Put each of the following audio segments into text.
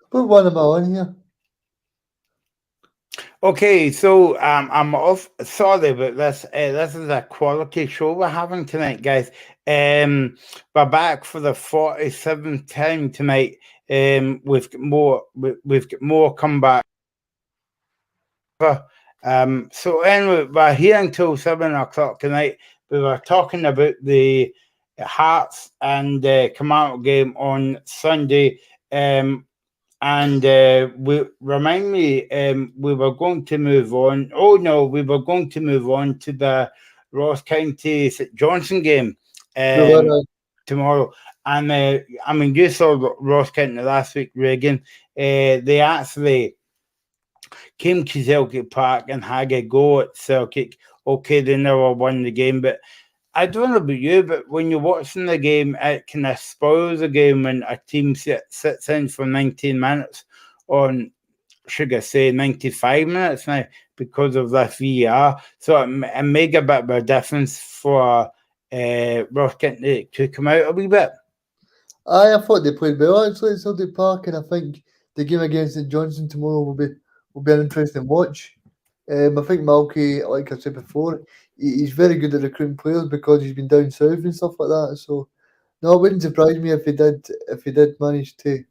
Put one of my on here. Okay, so I'm off. Sorry about this. This is a quality show we're having tonight, guys. We're back for the 47th time tonight. We've got more comeback. So anyway, we're here until 7 o'clock tonight. We were talking about the Hearts and Commando game on Sunday. And we remind me, we were going to move on. Oh no, we were going to move on to the Ross County St Johnson game We were um, tomorrow. And I mean, you saw Ross County last week, Reagan. They actually came to Celtic Park and had a go at Celtic. Okay, they never won the game, but I don't know about you, but when you're watching the game, it kind of spoils the game when a team sits in for 19 minutes on, should I say, 95 minutes now because of this VAR. So it made a bit of a difference for Ross Kent to come out a wee bit. I thought they played well actually at Celtic Park, and I think the game against St Johnson tomorrow will be an interesting watch. I think Malky, like I said before, he's very good at recruiting players because he's been down south and stuff like that. So no, it wouldn't surprise me if he did manage to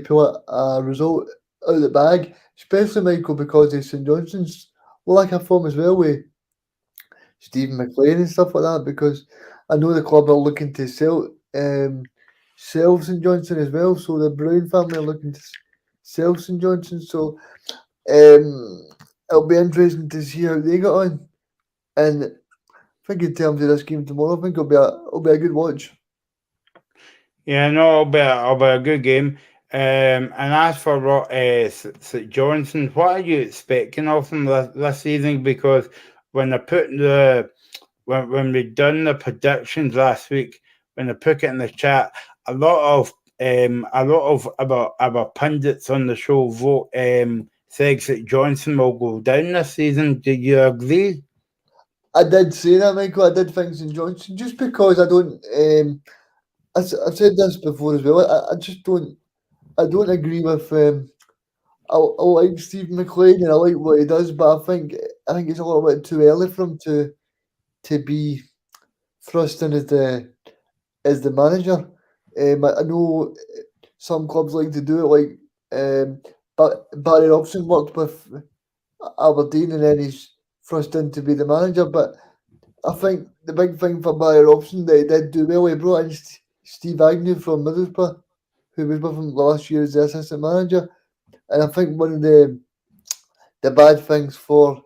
pull a result out of the bag, especially Michael because of St Johnson's lack of form as well with Stephen McLean and stuff like that. Because I know the club are looking to sell St Johnson as well. So the Brown family are looking to sell St Johnson. So it'll be interesting to see how they get on. And I think in terms of this game tomorrow, I think it'll be a good watch. Yeah, no, it'll be a good game. And as for St Johnson, what are you expecting of them this season? Because when I put the when we done the predictions last week, when I put it in the chat, a lot of our pundits on the show said that Johnson will go down this season. Do you agree? I did say that, Michael. I did think St Johnson just because I don't. I've said this before as well. I just don't. I don't agree with. I like Steve McLean and I like what he does, but I think it's a little bit too early for him to be thrust in as the manager. I know some clubs like to do it, like but Barry Robson worked with Aberdeen and then he's thrust in to be the manager. But I think the big thing for Barry Robson that he did do well, he brought in Steve Agnew from Middlesbrough, who was with him last year as the assistant manager. And I think one of the bad things for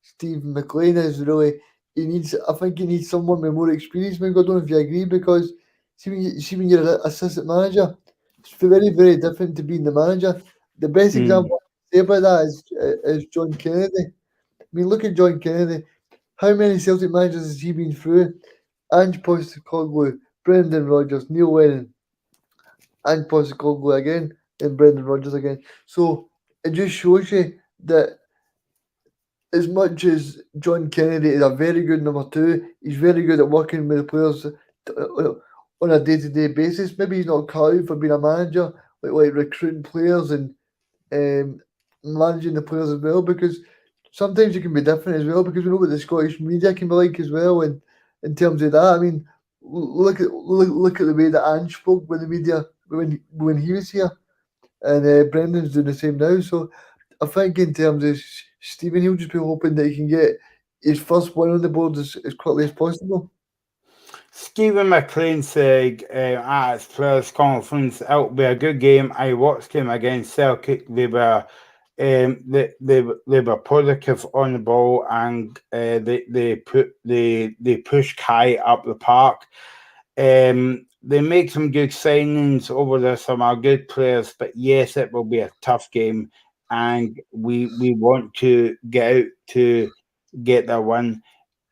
Stephen McLean is really I think he needs someone with more experience. Maybe I don't know if you agree because see when you're an assistant manager, it's very very different to being the manager. The best Mm. example I can say about that is John Kennedy. I mean, look at John Kennedy. How many Celtic managers has he been through? Ange Postecoglou, Brendan Rodgers, Neil Lennon, Ange Postecoglou again, and Brendan Rodgers again. So it just shows you that as much as John Kennedy is a very good number two, he's very good at working with the players on a day to day basis. Maybe he's not cut out for being a manager, like recruiting players and um, managing the players as well. Because sometimes it can be different as well. Because we know what the Scottish media can be like as well. And in terms of that, I mean, look at the way that Ange spoke with the media when he was here, and Brendan's doing the same now. So I think in terms of Stephen, he'll just be hoping that he can get his first one on the board as quickly as possible. Stephen McLean said at his players' conference, "It'll be a good game. I watched him against Celtic. They were positive on the ball and they pushed high up the park. They make some good signings over there, some are good players, but yes, it will be a tough game, and we want to get out to get that win.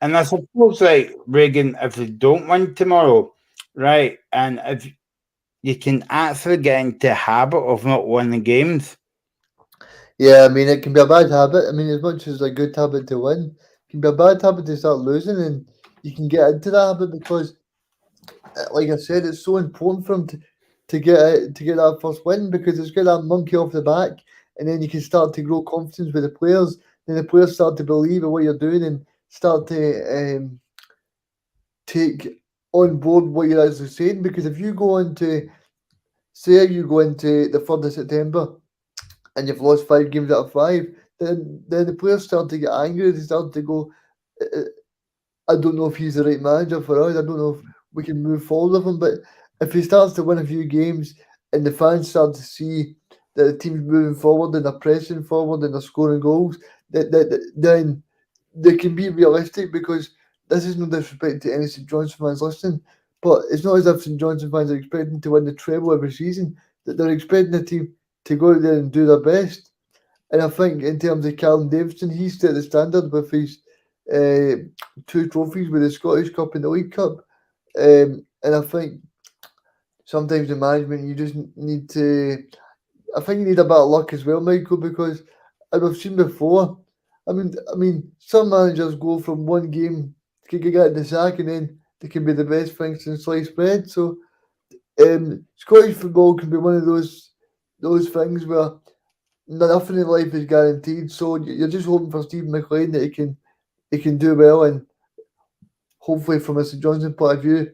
And I suppose, like Reagan, if they don't win tomorrow, right, and if you can actually get into a habit of not winning games, Yeah, I mean, it can be a bad habit. I mean, as much as a good habit to win, it can be a bad habit to start losing, and you can get into that habit because, like I said, it's so important for him to get that first win because it's got that monkey off the back, and then you can start to grow confidence with the players. Then the players start to believe in what you're doing and start to take on board what you're actually saying. Because if you go into, say, you go into the 3rd of September and you've lost 5 games out of 5, then the players start to get angry. They start to go, "Uh, I don't know if he's the right manager for us. I don't know if we can move forward with him." But if he starts to win a few games and the fans start to see that the team's moving forward and they're pressing forward and they're scoring goals, then they can be realistic because this is no disrespect to any St Johnstone fans listening, but it's not as if St Johnstone fans are expecting to win the treble every season. That they're expecting the team to go out there and do their best. And I think in terms of Callum Davidson, he's set the standard with his uh, 2 trophies with the Scottish Cup and the League Cup. And I think sometimes in management you just need to. I think you need a bit of luck as well, Michael, because as we've seen before, I mean, some managers go from one game to get the sack, and then they can be the best things since sliced bread. So Scottish football can be one of those things where nothing in life is guaranteed. So you're just hoping for Stephen McLean that he can do well, and hopefully from a St Johnson point of view,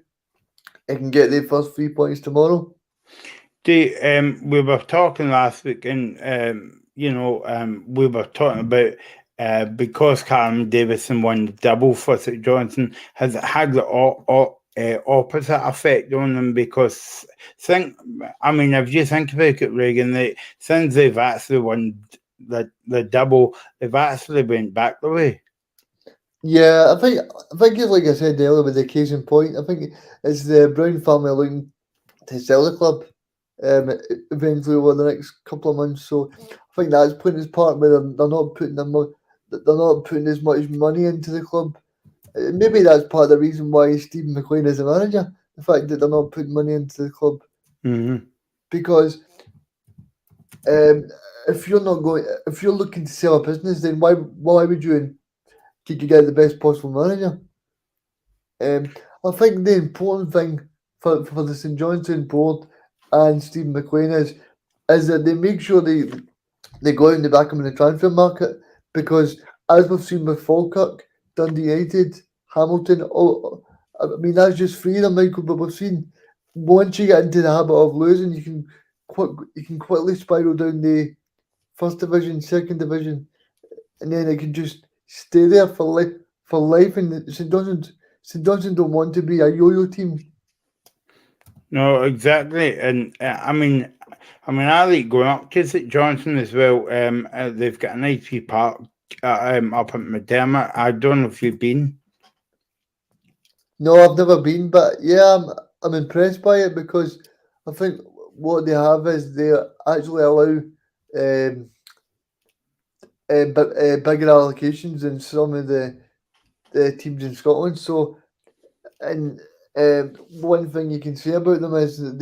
he can get the first 3 points tomorrow. We were talking last week, and we were talking about because Callum Davison won the double for St Johnson, has it had the opposite effect on them? Because if you think about it, Reagan, since they've actually won the double, they've actually went back the way. Yeah, I think it's like I said earlier with the case in point. I think it's the Brown family looking to sell the club eventually over the next couple of months. So I think that's putting his part where they're not putting they're not putting as much money into the club. Maybe that's part of the reason why Stephen McLean is the manager. The fact that they're not putting money into the club Mm-hmm. because um, if you're looking to sell a business, then why would you get the best possible manager? Um, I think the important thing for the St Johnstone board and Stephen McLean is that they make sure they go out and they back him in the transfer market because as we've seen with Falkirk, Dundee United, Hamilton, I mean that's just three of them, Michael. But we've seen once you get into the habit of losing, you can quickly spiral down the first division, second division, and then it can just stay there for life. And St Johnson don't want to be a yo-yo team. No, exactly, and I like going up to St Johnson as well. They've got an IP park up at McDermott. I don't know if you've been. No, I've never been, but yeah, I'm impressed by it because I think what they have is they actually allow bigger allocations than some of the teams in Scotland. So, and one thing you can say about them is that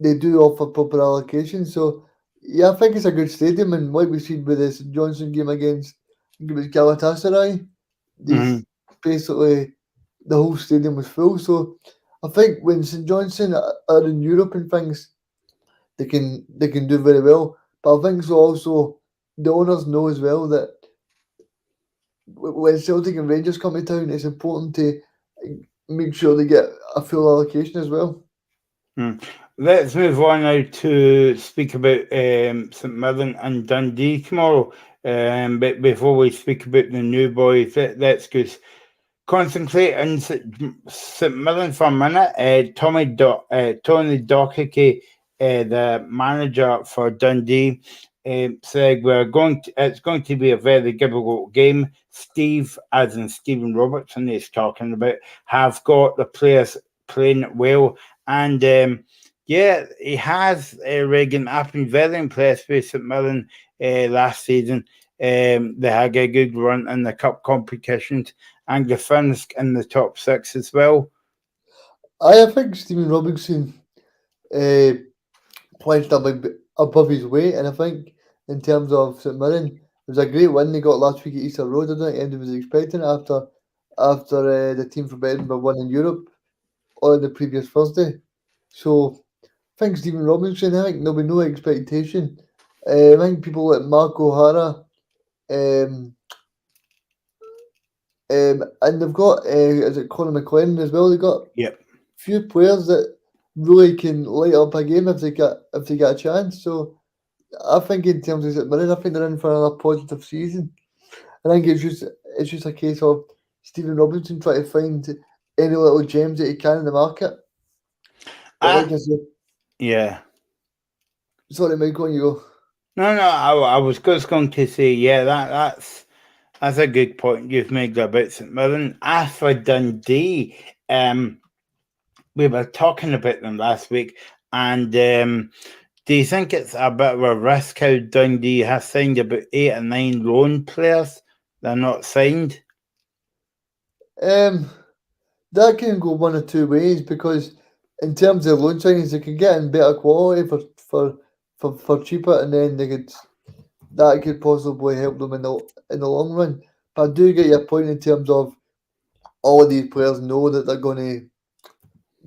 they do offer proper allocations. So, yeah, I think it's a good stadium, and like we seen with the St Johnson game against, I think it was Galatasaray, Mm-hmm. these basically the whole stadium was full. So I think when St Johnson are in Europe and things, they can do very well. But I think so also the owners know as well that when Celtic and Rangers come to town, it's important to make sure they get a full allocation as well. Mm. Let's move on now to speak about St Mirren and Dundee tomorrow. But before we speak about the new boys, let's just concentrate on St Mirren for a minute. Tony Docherty, the manager for Dundee, said it's going to be a very difficult game. Steve, as in Stephen Robertson, is talking about, have got the players playing well, and yeah, he has. Reagan, I've been very impressed with St Mirren last season. They had a good run in the cup competitions and they finished in the top 6 as well. I think Stephen Robinson uh, punched above his weight, and I think in terms of St Mirren, it was a great win they got last week at Easter Road. I don't think anyone was expecting it after the team from Edinburgh won in Europe on the previous Thursday. So think Stephen Robinson, I think there'll be no expectation. I think people like Mark O'Hara, um, and they've got is it Conor McLennan as well? They've got Yep. few players that really can light up a game if they get a chance. So I think in terms of St Mirren, I think they're in for another positive season. I think it's just a case of Stephen Robinson trying to find any little gems that he can in the market. But I like I said, yeah. sorry, Michael, you go. No, I was just going to say, yeah, that's a good point you've made about St Mirren. As for Dundee, we were talking about them last week, and do you think it's a bit of a risk how Dundee has signed about 8 or 9 loan players? They're not signed. Um, that can go one of two ways because in terms of loan signings, they can get in better quality for cheaper, and then they could that could possibly help them in the long run. But I do get your point in terms of all of these players know that they're going to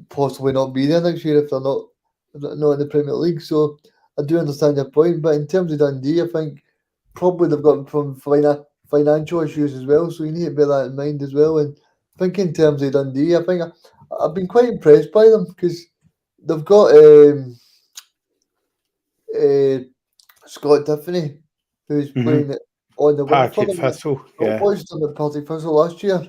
possibly not be there next year if they're not in the Premier League. So I do understand your point, but in terms of Dundee, I think probably they've got from financial issues as well. So you need to bear that in mind as well. And I think in terms of Dundee, I think I've been quite impressed by them because they've got uh, Scott Tiffany who's Mm-hmm. playing it on the wing for Partick them. Thistle, I yeah. watched him at Partick Thistle last year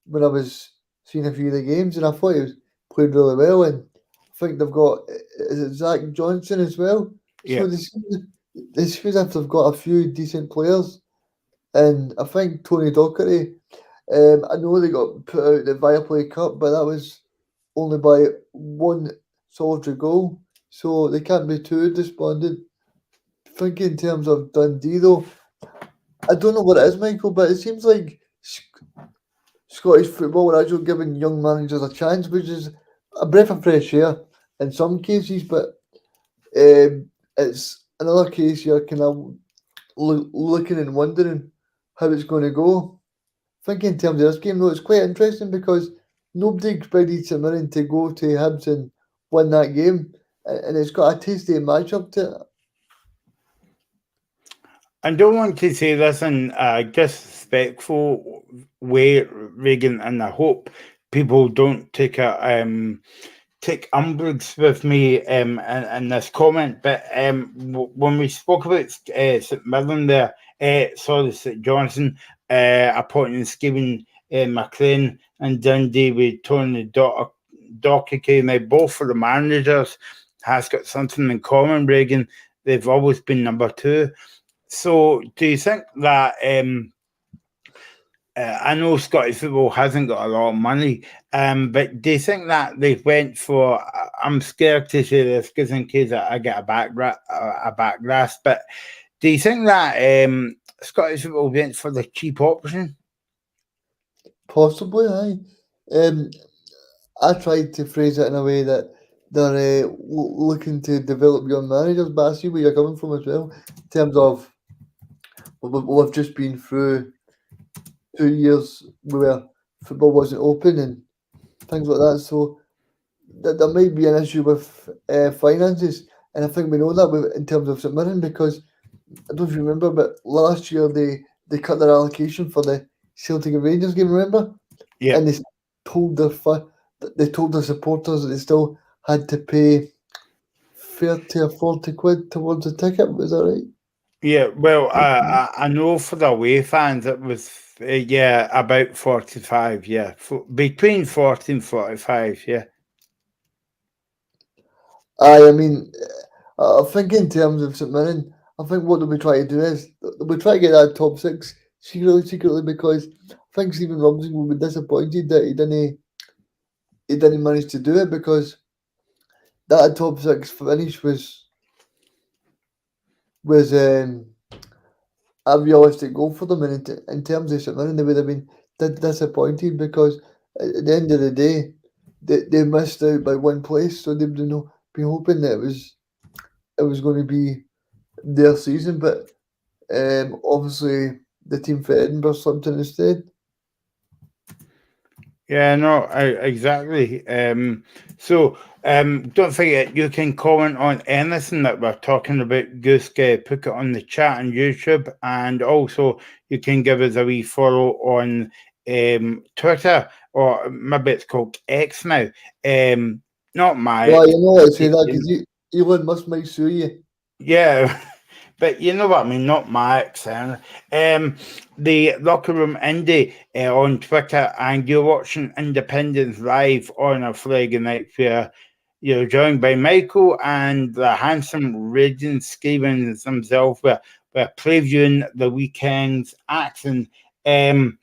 when I was seeing a few of the games, and I thought he was played really well. And I think they've got is it Zach Johnson as well. Yeah. So they seem as if they've got a few decent players, and I think Tony Docherty. I know they got put out the Viaplay Cup, but that was only by one solitary goal, so they can't be too despondent. Thinking in terms of Dundee, though, I don't know what it is, Michael, but it seems like Scottish football are actually giving young managers a chance, which is a breath of fresh air in some cases, but it's another case you're kind of looking and wondering how it's going to go. Thinking in terms of this game, though, it's quite interesting because nobody expected St Mirren to go to Hibs and win that game, and it's got a tasty matchup to it. I don't want to say this in a disrespectful way, Reagan, and I hope people don't take umbrage with me in this comment. But when we spoke about St Mirren there, sorry, St Johnson, appointing Stephen McLean and Dundee with Tony Docherty, now both of the managers has got something in common, Reagan. They've always been number 2. So, do you think that I know Scottish football hasn't got a lot of money, but do you think that they went for? I'm scared to say this because in case I get a backlash, but do you think that Scottish football went for the cheap option? Possibly, aye. Um, I tried to phrase it in a way that they're looking to develop young managers, but I see where you're coming from as well. In terms of we've just been through 2 years where football wasn't open and things like that, so there might be an issue with finances, and I think we know that in terms of St Mirren because I don't know if you remember, but last year they cut their allocation for the Celtic and Rangers game. Remember? Yeah, And told they told their supporters that they still had to pay 30 or 40 quid towards the ticket. Was that right? yeah. Well, I know for the away fans it was yeah about 45. Yeah, between 40 and 45. Yeah. I mean, I think in terms of St Mirren, I think what they'll be trying to do is they'll be trying to get that top six secretly because I think Stephen Robinson will be disappointed that he didn't manage to do it because that top six finish was a realistic goal for them. And in terms of St Mirren, they would have been disappointed because at the end of the day, they missed out by one place. So they would be hoping that it was going to be their season. But obviously, the team for Edinburgh slipped in instead. Yeah, no, exactly. So Don't forget, you can comment on anything that we're talking about. Goose, put it on the chat on YouTube, and also you can give us a wee follow on Twitter, or maybe it's called X now. Not my Well, X. you know what I say that You because Elon Musk might sue you. Yeah, but you know what I mean, not my accent. The Locker Room Indie on Twitter, and you're watching Independence live on a Friday night where you're joined by Michael and the handsome Raging Stevens himself. We're previewing the weekend's action. Um,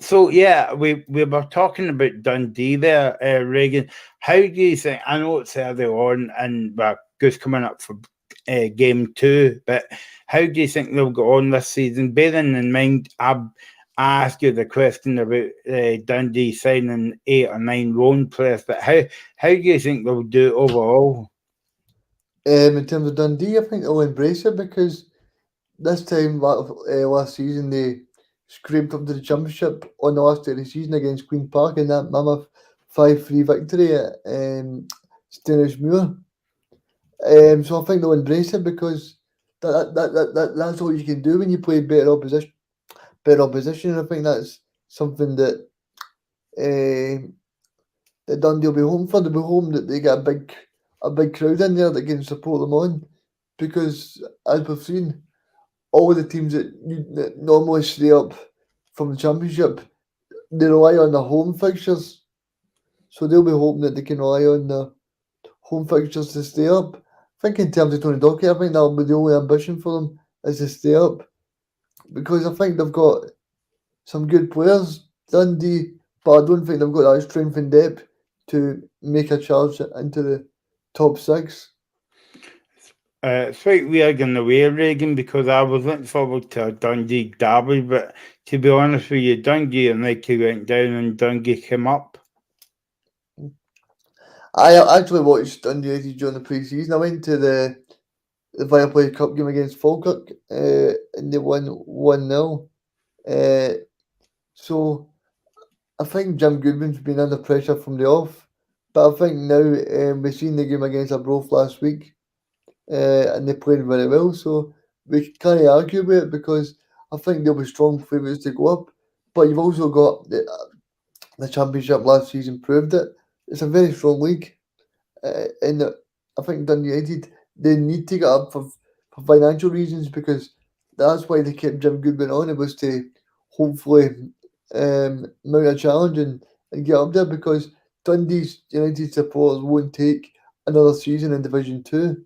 so yeah, we were talking about Dundee there, Reagan. How do you think? I know it's early on, and we're just coming up for game two, but how do you think they'll go on this season? Bearing in mind, I asked you the question about Dundee signing 8 or 9 loan players, but how do you think they'll do overall? In terms of Dundee, I think they'll embrace it because this time last season they scraped up to the championship on the last day of the season against Queen Park in that mammoth 5-3 victory at Stennis Muir. So I think they'll embrace it because that's all you can do when you play better opposition. Better opposition. I think that's something um that Dundee will be home for. They'll be home that they get a big crowd in there that can support them on. Because as we've seen, all the teams that normally stay up from the championship, they rely on the home fixtures. So they'll be hoping that they can rely on the home fixtures to stay up. I think in terms of Tony Dockett, I think that'll be the only ambition for them is to stay up. Because I think they've got some good players, Dundee, but I don't think they've got that strength and depth to make a charge into the top six. It's quite weird in the way, Reagan, because I was looking forward to a Dundee derby, but to be honest with you, Dundee and Nike went down and Dundee came up. I actually watched Dundee United during the pre-season. I went to the Viaplay Cup game against Falkirk, and they won 1-0. Uh, so I think Jim Goodwin's been under pressure from the off, but I think now we've seen the game against Arbroath last week, and they played very well. So we can't argue with it because I think they'll be strong favourites to go up. But you've also got the Championship last season proved it. It's a very strong league. And I think Dundee United they need to get up for financial reasons because that's why they kept Jim Goodwin on. It was to hopefully mount a challenge and get up there because Dundee's United supporters won't take another season in Division Two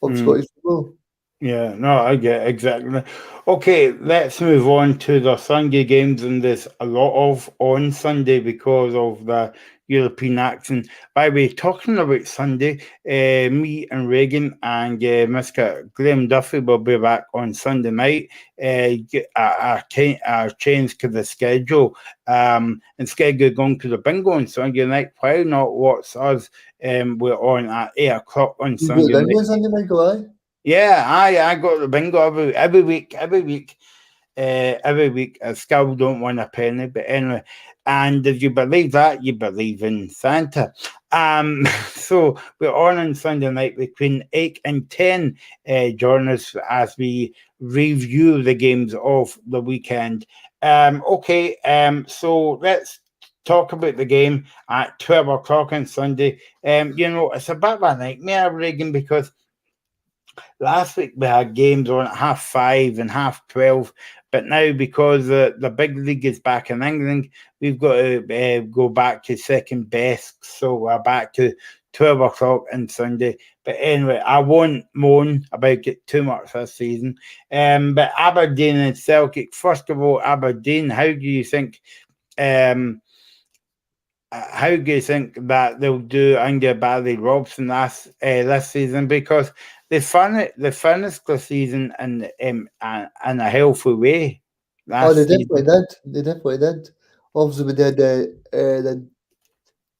of Mm. Scottish football. Yeah, no, I get it, exactly. Okay, let's move on to the Sunday games, and there's a lot of on Sunday because of the European action. By the way, talking about Sunday, me and Reagan and Mr. Graham Duffy will be back on Sunday night. Our change to the schedule. Instead of going to the bingo on Sunday night, why not watch us? We're on at 8 o'clock on You got Sunday the night. England Sunday, Michael, aye? Yeah, I got the bingo every week, every week. I still don't win a penny, but anyway. And if you believe that, you believe in Santa. So we're on Sunday night between 8 and 10. Join us as we review the games of the weekend. Okay. So let's talk about the game at 12 o'clock on Sunday. It's a bit of a nightmare, Reagan, because last week we had games on at 5:30 and 12:30, but now because the big league is back in England, we've got to go back to second best. So we're back to 12 o'clock on Sunday. But anyway, I won't moan about it too much this season. But Aberdeen and Celtic, first of all, Aberdeen, um, how do you think that they'll do under Barry Robson this season? Because they finished the season in a healthy way Oh, they last definitely season. did. They definitely did. Obviously, we did the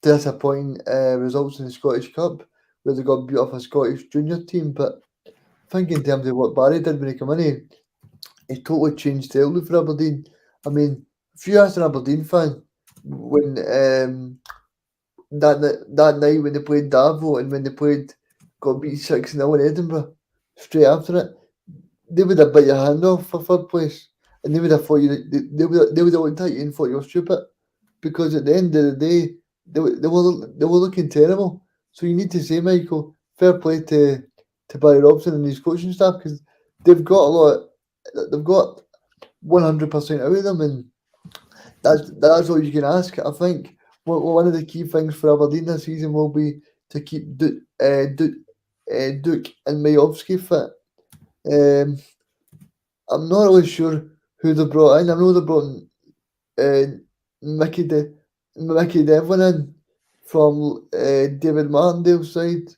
disappointing results in the Scottish Cup where they got beat off a Scottish junior team. But I think in terms of what Barry did when he came in, he totally changed the outlook for Aberdeen. I mean, if you ask an Aberdeen fan when that night when they played Darvo and when they played got beat 6-0 in Edinburgh straight after it, they would have bit your hand off for third place, and they would have thought they would have looked at you and thought you were stupid, because at the end of the day they were looking terrible. So you need to say, Michael, fair play to Barry Robson and his coaching staff, because they've got a lot. They've got 100% out of them, and that's all you can ask. I think one of the key things for Aberdeen this season will be to keep Duke and Majowski fit. Um, I'm not really sure who they brought in. I know they brought in Mickey Mickey Devlin in from David Martindale's side,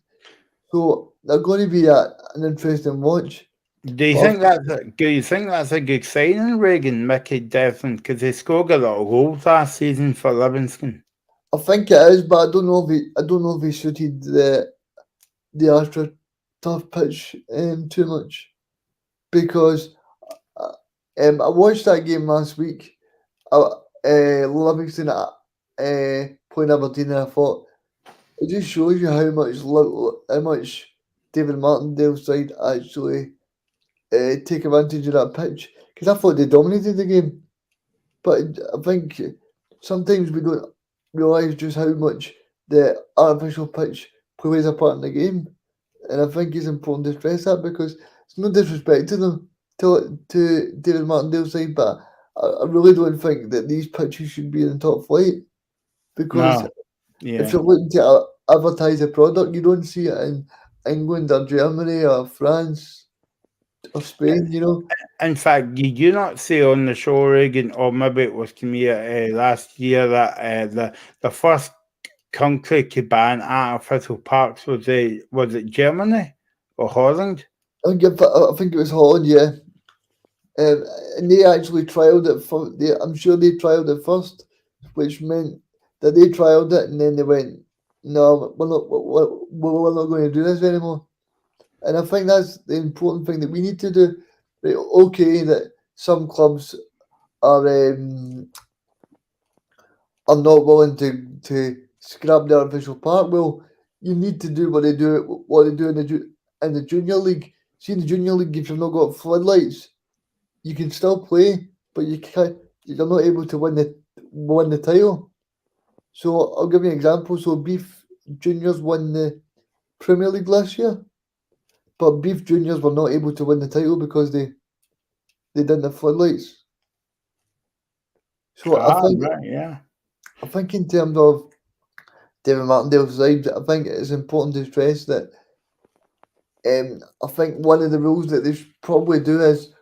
so they're going to be an interesting watch. But Do you think that's a good signing, Reagan, Mickey Devlin? Because he scored a lot of goals last season for Livingston. I think it is, but I don't know if he suited the Astra tough pitch too much, because I watched that game last week. Livingston playing Aberdeen, and I thought it just shows you how much David Martindale's side actually take advantage of that pitch, because I thought they dominated the game. But I think sometimes we don't realise just how much the artificial pitch plays a part in the game, and I think it's important to stress that, because it's no disrespect to them, to David Martindale's side, but I really don't think that these pitches should be in the top flight, because No, if yeah. you're looking to advertise a product, you don't see it in England or Germany or France or Spain, you know. In fact, did you not say on the show, Reagan, or maybe it was to me last year, that the first country to ban artificial parks was it Germany or Holland? I think it was Holland, yeah. And they actually trialled it I'm sure they trialled it first, which meant that they trialled it and then they went, no, we're not going to do this anymore. And I think that's the important thing that we need to do. Right, okay, that some clubs are are not willing to scrap the artificial park. Well, you need to do what they do in the junior league. See, in the junior league, if you've not got floodlights, you can still play, but you're not able to win the title. So I'll give you an example. So Beef Juniors won the Premier League last year, but Beef Juniors were not able to win the title because they didn't have floodlights. So Right, yeah. I think in terms of David Martindale's side, I think it's important to stress that I think one of the rules that they should probably do is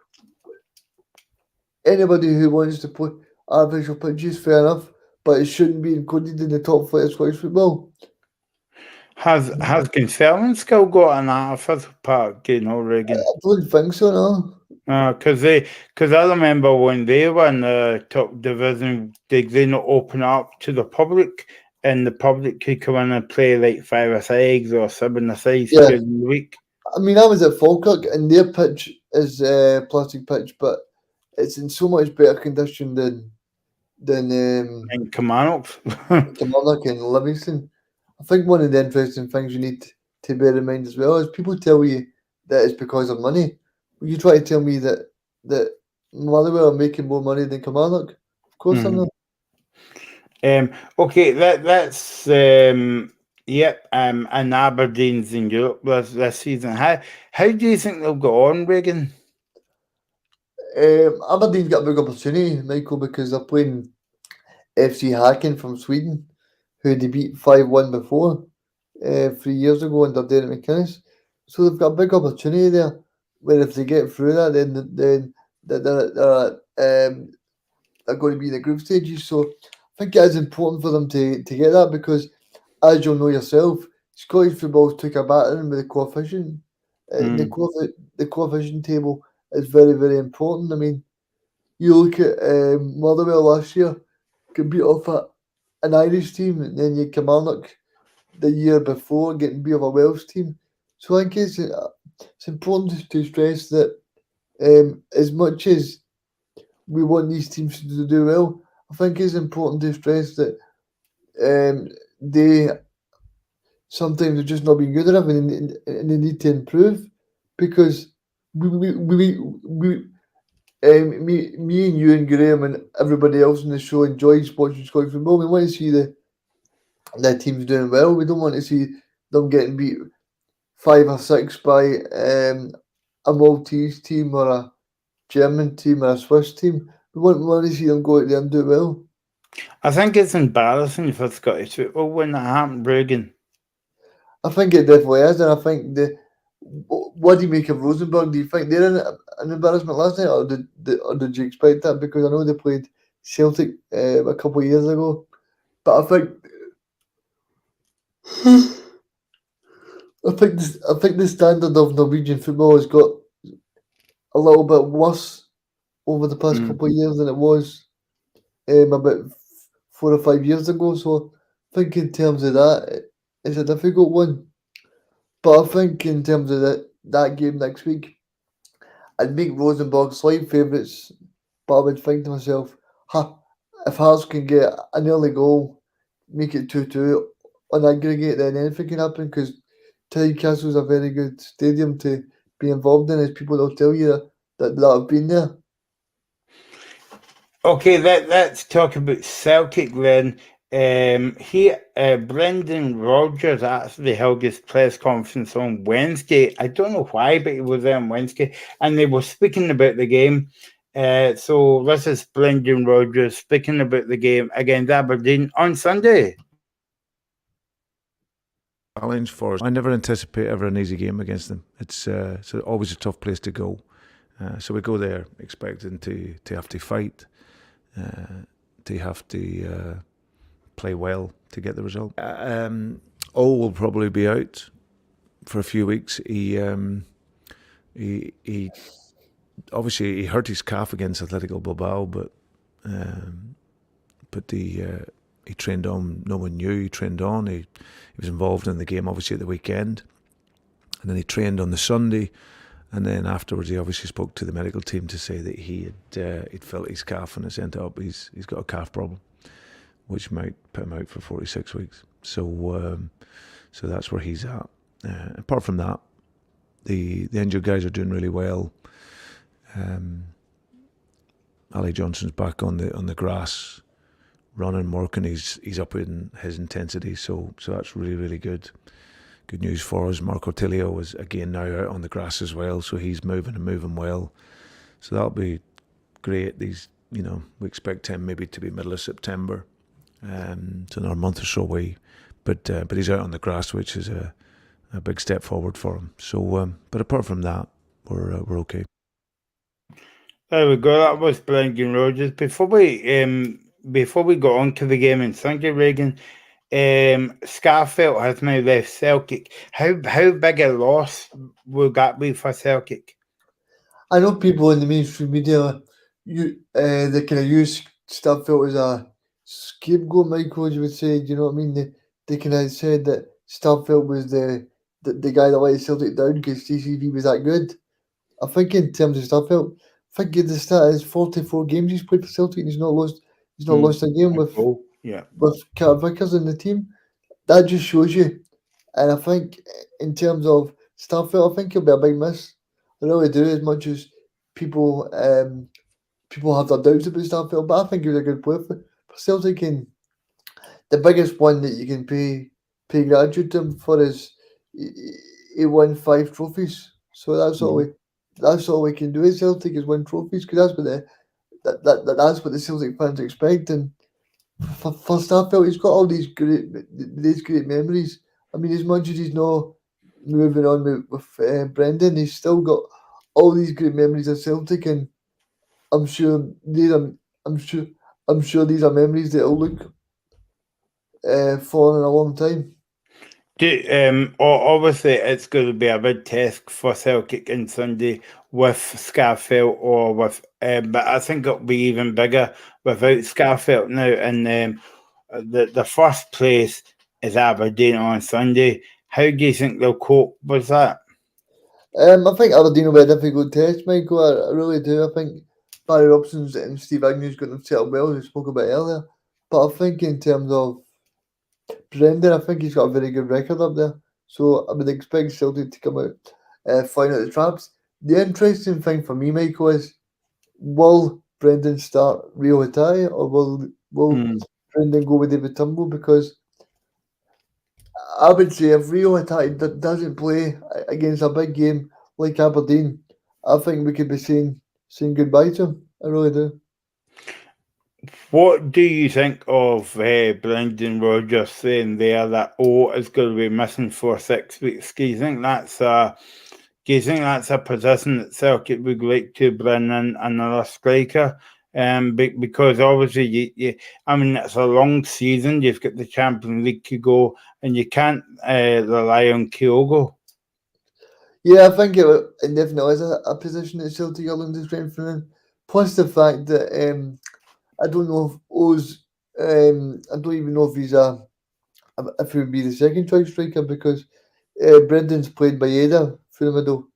anybody who wants to play artificial pitches, fair enough, but it shouldn't be included in the top flight of Scottish football. Has Conferring still got an artificial park, Reagan? I don't think so, no. Because I remember when they were in the top division, they not open up to the public, and the public could come in and play like 5-a-sides or 7-a-sides Yeah, during the week. I mean, I was at Falkirk and their pitch is plastic pitch, but it's in so much better condition than And Kilmarnock. Kilmarnock and Livingston. I think one of the interesting things you need to bear in mind as well is people tell you that it's because of money. Will you try to tell me that Motherwell are making more money than Kilmarnock? Of course they're not. Okay, that's yep. And Aberdeen's in Europe this season. How do you think they'll go on, Reagan? Aberdeen's got a big opportunity, Michael, because they're playing FC Häcken from Sweden, who they beat 5-1 before, 3 years ago under Derek McInnes. So they've got a big opportunity there. Where if they get through that, then they're going to be in the group stages. So I think it is important for them to get that, because, as you'll know yourself, Scottish football took a battering with the coefficient. The coefficient table is very, very important. I mean, you look at Motherwell last year, get beat off an Irish team, and then you Kilmarnock the year before getting beat off a Welsh team. So I think it's important to stress that as much as we want these teams to do well, I think it's important to stress that they sometimes have just not been good enough, and they need to improve because me and you and Graham and everybody else in the show enjoys watching Scottish football. We want to see the teams doing well. We don't want to see them getting beat 5 or 6 by a Maltese team or a German team or a Swiss team. We want to see them go out there and do well. I think it's embarrassing for Scottish football when that happened, Regan. I think it definitely is, and I think what do you make of Rosenborg? Do you think they're an embarrassment last night, or did you expect that? Because I know they played Celtic a couple of years ago, but I think the standard of Norwegian football has got a little bit worse over the past Mm. couple of years than it was about 4 or 5 years ago. So I think in terms of that, it's a difficult one. But I think in terms of that game next week, I'd make Rosenborg slight favourites, but I would think to myself, ha, if Hearts can get an early goal, make it 2-2 on aggregate, then anything can happen because Tynecastle's a very good stadium to be involved in, as people will tell you that have been there. Okay, let's talk about Celtic then. Brendan Rodgers actually held his press conference on Wednesday. I don't know why, but he was there on Wednesday, and they were speaking about the game. So this is Brendan Rodgers speaking about the game against Aberdeen on Sunday. Challenge for us. I never anticipate ever an easy game against them. It's always a tough place to go. So we go there expecting to have to fight, to have to play well to get the result. Will probably be out for a few weeks. He obviously he hurt his calf against Atletico Bilbao, but he trained on. No one knew he trained on. He was involved in the game obviously at the weekend, and then he trained on the Sunday. And then afterwards, he obviously spoke to the medical team to say that he'd felt his calf and it's ended up he's got a calf problem, which might put him out for 46 weeks. So that's where he's at. Apart from that, the injured guys are doing really well. Ali Johnson's back on the grass, running, working. He's up in his intensity. So that's really, really good. Good news for us. Marco Tilio is again now out on the grass as well, so he's moving well. So that'll be great. We expect him maybe to be middle of September, so another month or so away. But he's out on the grass, which is a big step forward for him. So, but apart from that, we're okay. There we go. That was Brendan Rodgers. Before we go on to the game in Sunday, Reagan. Scarfield has now left Celtic. How big a loss will that be for Celtic? I know people in the mainstream media, they kind of use Starfield as a scapegoat, Michael, as you would say. Do you know what I mean? They kind of said that Starfield was the guy that let Celtic down because TCV was that good. I think in terms of Starfield, I think the stat is 44 games he's played for Celtic and he's not lost a game with Yeah. Carter Vickers in the team. That just shows you. And I think in terms of Starfield, I think he'll be a big miss. I really do, as much as people have their doubts about Starfield, but I think he was a good player for Celtic. And the biggest one that you can pay gratitude to him for is he won 5 trophies. So that's all we can do at Celtic is win trophies because that's what that's what the Celtic fans expect. And for Starfield, he's got all these great memories. I mean, as much as he's not moving on with Brendan, he's still got all these great memories of Celtic, and I'm sure these are I'm sure these are memories that will look for in a long time. Obviously, it's going to be a big test for Celtic on Sunday with Scarfield or with, but I think it'll be even bigger without Scarfield now. And the first place is Aberdeen on Sunday. How do you think they'll cope with that? I think Aberdeen will be a difficult test, Michael. I really do. I think Barry Robson's and Steve Agnew's got them set up well, as we spoke about earlier. But I think in terms of Brendan, I think he's got a very good record up there. So I would expect Celtic to come out fine at the traps. The interesting thing for me, Michael, is will Brendan start Rio Hatai or will Mm. Brendan go with David Turnbull? Because I would say if Rio Hatai doesn't play against a big game like Aberdeen, I think we could be saying goodbye to him. I really do. What do you think of Brendan Rodgers saying there that is going to be missing for 6 weeks? Do you think that's a position that Celtic would like to bring in another striker? Because obviously, I mean, it's a long season. You've got the Champions League to go, and you can't rely on Kyogo. Yeah, I think it definitely is a position that Celtic are looking to strengthen in. Plus the fact that I don't know if I don't even know if if he would be the second choice striker because Brendan's played by Eda through the middle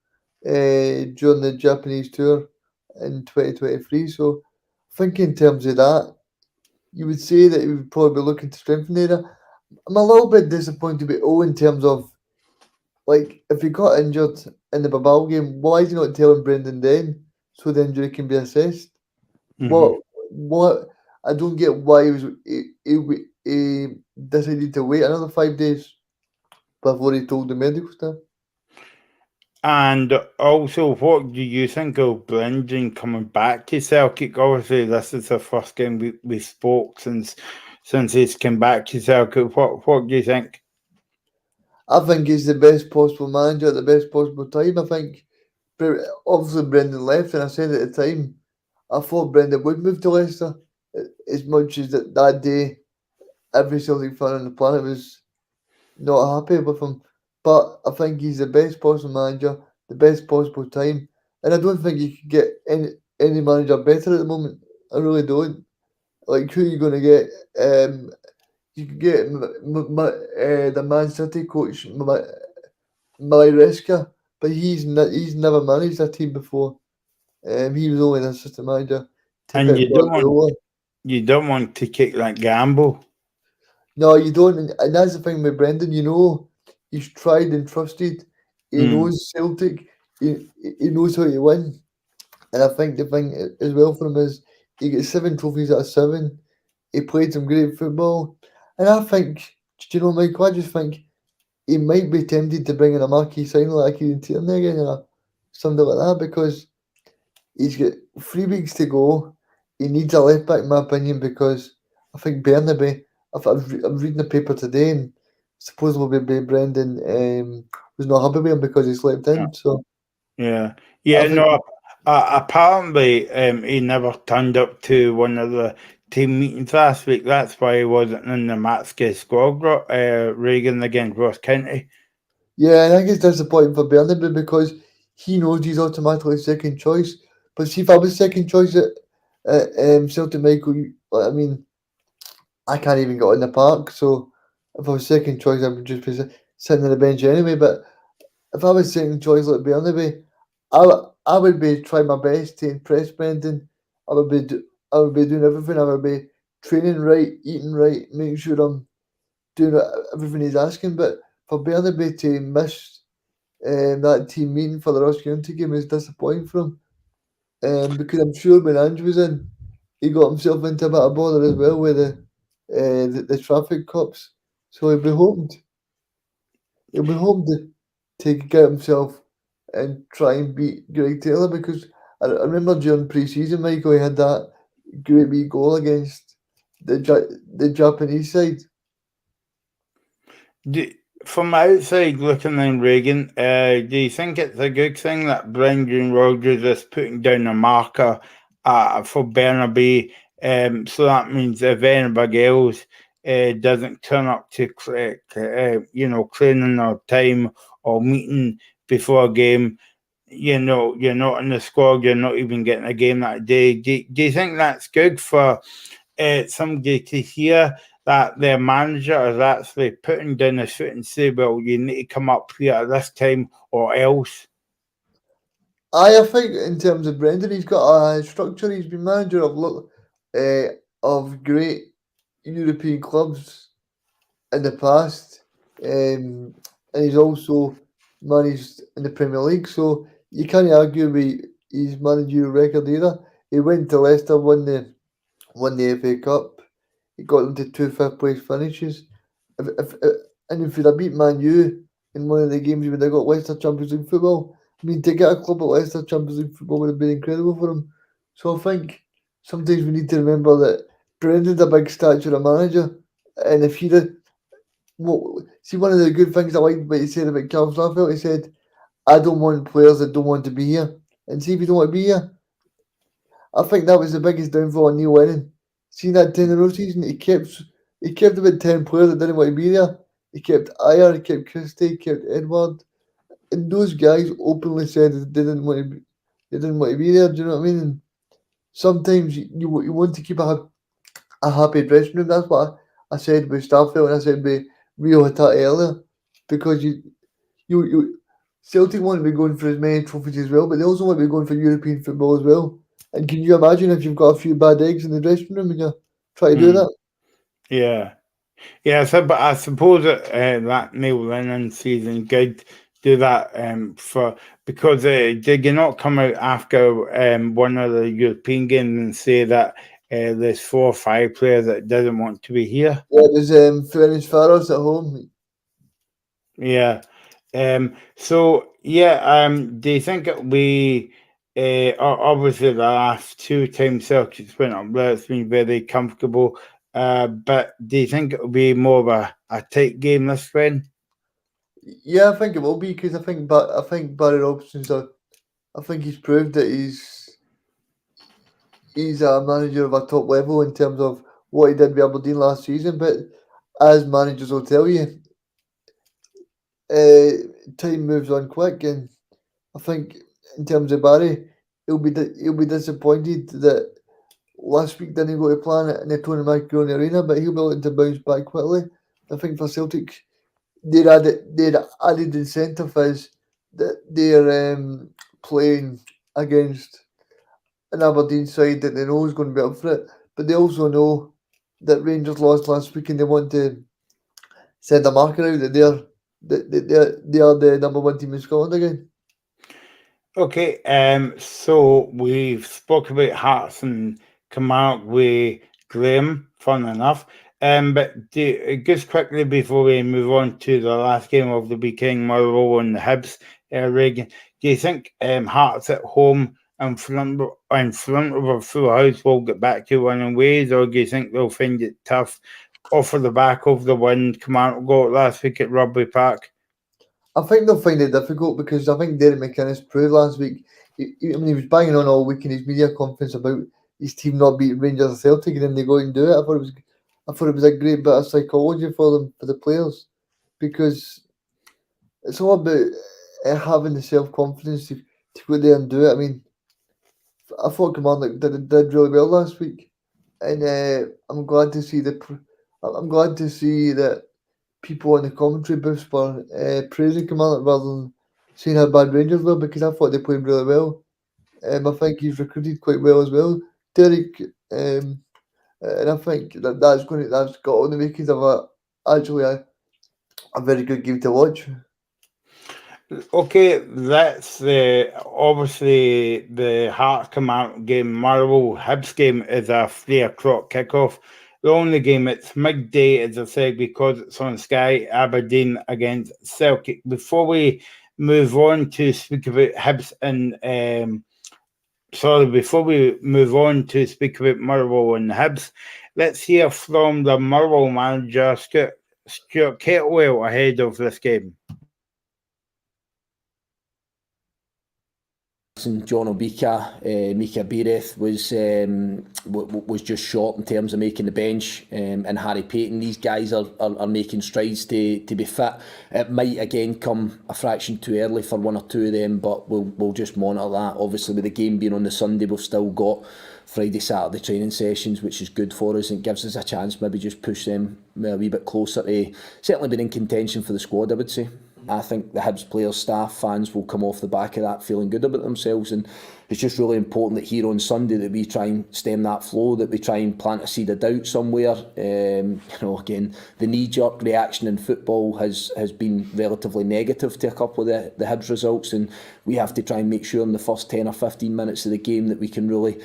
during the Japanese tour in 2023. So I think in terms of that, you would say that he would probably be looking to strengthen Eda. I'm a little bit disappointed with O in terms of like if he got injured in the Babal game, why is he not telling Brendan then so the injury can be assessed? Mm-hmm. What I don't get why he decided to wait another 5 days before he told the medical staff. And also, what do you think of Brendan coming back to Celtic? Obviously, this is the first game we spoke since he's come back to Celtic. What do you think? I think he's the best possible manager at the best possible time. I think obviously Brendan left, and I said at the time I thought Brendan would move to Leicester as much as that day every Celtic fan on the planet was not happy with him. But I think he's the best possible manager, the best possible time, and I don't think you could get any manager better at the moment. I really don't. Like who are you going to get? You could get the Man City coach Maresca, but he's never managed a team before. He was only an assistant manager to And Pep Guardiola. you don't want to take that gamble. No, you don't, and that's the thing with Brendan. You know, he's tried and trusted. He Mm. knows Celtic. He knows how to win, and I think the thing as well for him is he gets 7 trophies out of 7. He played some great football, and I think, do you know, Michael? I just think he might be tempted to bring in a marquee signing like Kieran Tierney again or something like that because he's got 3 weeks to go. He needs a left back, in my opinion, because I think Bernaby. I'm reading the paper today, and supposedly Brendan was not happy with him because he slept in. So Yeah, I yeah. think, No, apparently, he never turned up to one of the team meetings last week. That's why he wasn't in the Matske squad. Reagan against Ross County. yeah, and I think it's disappointing for Bernaby because he knows he's automatically second choice. But see, if I was second choice at Celtic, Michael, I mean, I can't even get in the park. So if I was second choice, I would just be sitting on the bench anyway. But if I was second choice like Bernaby, I would be trying my best to impress Brendan. I would be doing everything. I would be training right, eating right, making sure I'm doing everything he's asking. But for Bernaby to miss that team meeting for the Ross County game is disappointing for him. Because I'm sure when Ange was in, he got himself into a bit of bother as well with the traffic cops. So he'll be hoping to get himself and try and beat Greg Taylor because I remember during pre-season, Michael, he had that great wee goal against the Japanese side. Do, from outside looking in, Reagan, do you think it's a good thing that Brendan Rodgers is putting down a marker for Burnaby? So that means if anybody else doesn't turn up to training or time or meeting before a game, you're not in the squad. You're not even getting a game that day. Do you think that's good for somebody to hear that their manager is actually putting down his foot and say, well, you need to come up here at this time or else? I think in terms of Brendan, he's got a structure. He's been manager of great European clubs in the past, and he's also managed in the Premier League. So you can't argue with his managerial record either. He went to Leicester, won the FA Cup. He got them to two fifth place finishes. And if he'd have beat Man U in one of the games, he would have got Leicester Champions League football. I mean, to get a club at Leicester Champions League football would have been incredible for him. So I think sometimes we need to remember that Brendan's a big stature of manager, and if he did, well, see, one of the good things I liked what he said about Carl Starfelt, he said, "I don't want players that don't want to be here." And see, if you don't want to be here, I think that was the biggest downfall on Neil Lennon. See that 10-in-a-row season, he kept about 10 players that didn't want to be there. He kept Ayer, he kept Christie, he kept Edward, and those guys openly said that they didn't want to be there. Do you know what I mean? And sometimes you want to keep a happy dressing room. That's what I said with Starfelt and I said with Rio Hatate earlier, because you Celtic want to be going for as many trophies as well, but they also want to be going for European football as well. And can you imagine if you've got a few bad eggs in the dressing room and you try to do that? Yeah. Yeah, so but I suppose that Neil Lennon season did do that because did you not come out after one of the European games and say that there's 4 or 5 players that didn't want to be here? Yeah, it was Ferenc Faros at home. Yeah. So yeah. Do you think it'll be obviously the last 2 times Celtics went up there, it's been very comfortable. But do you think it'll be more of a tight game this spring? Yeah, I think it will be because I think Barry Robson's I think he's proved that he's a manager of a top level in terms of what he did with Aberdeen last season. But as managers will tell you, time moves on quick, and I think in terms of Barry, he'll be disappointed that last week didn't go to plan in the Tony Macaroni Arena, but he'll be looking to bounce back quickly. I think for Celtic, their added incentive is that they're playing against an Aberdeen side that they know is going to be up for it, but they also know that Rangers lost last week and they want to send a marker out that they are the number 1 team in Scotland again. Okay, so we've spoke about Hearts and Kilmarnock with Graham, fun enough. But just quickly before we move on to the last game of the weekend, Motherwell and the Hibs, Reagan, do you think Hearts at home in front of a full house will get back to winning ways, or do you think they'll find it tough off of the back of the win Kilmarnock got last week at Rugby Park? I think they'll find it difficult because I think Derek McInnes proved last week. He was banging on all week in his media conference about his team not beating Rangers or Celtic, and then they go and do it. I thought it was a great bit of psychology for them, for the players, because it's all about having the self confidence to go there and do it. I mean, I thought Commander did really well last week, and I'm glad to see I'm glad to see that people in the commentary booths were praising Commander rather than saying how bad Rangers were, because I thought they played really well. I think he's recruited quite well as well, Derek, and I think that's got all the makings of actually a very good game to watch. Okay, that's obviously the Hearts Kilmarnock game. Motherwell Hibs game is a 3 o'clock kickoff. The only game it's midday, as I said, because it's on Sky. Aberdeen against Celtic. Before we move on to speak about Hibs and before we move on to speak about Motherwell and Hibs, let's hear from the Motherwell manager Stuart Kettlewell ahead of this game. John Obika, Mika Beereth was just short in terms of making the bench, and Harry Payton. These guys are making strides to be fit. It might again come a fraction too early for 1 or 2 of them, but we'll just monitor that. Obviously, with the game being on the Sunday, we've still got Friday, Saturday training sessions, which is good for us and gives us a chance maybe just push them a wee bit closer to certainly being in contention for the squad, I would say. I think the Hibs players, staff, fans will come off the back of that feeling good about themselves, and it's just really important that here on Sunday that we try and stem that flow, that we try and plant a seed of doubt somewhere. Again, the knee-jerk reaction in football has been relatively negative to a couple of the Hibs results, and we have to try and make sure in the first 10 or 15 minutes of the game that we can really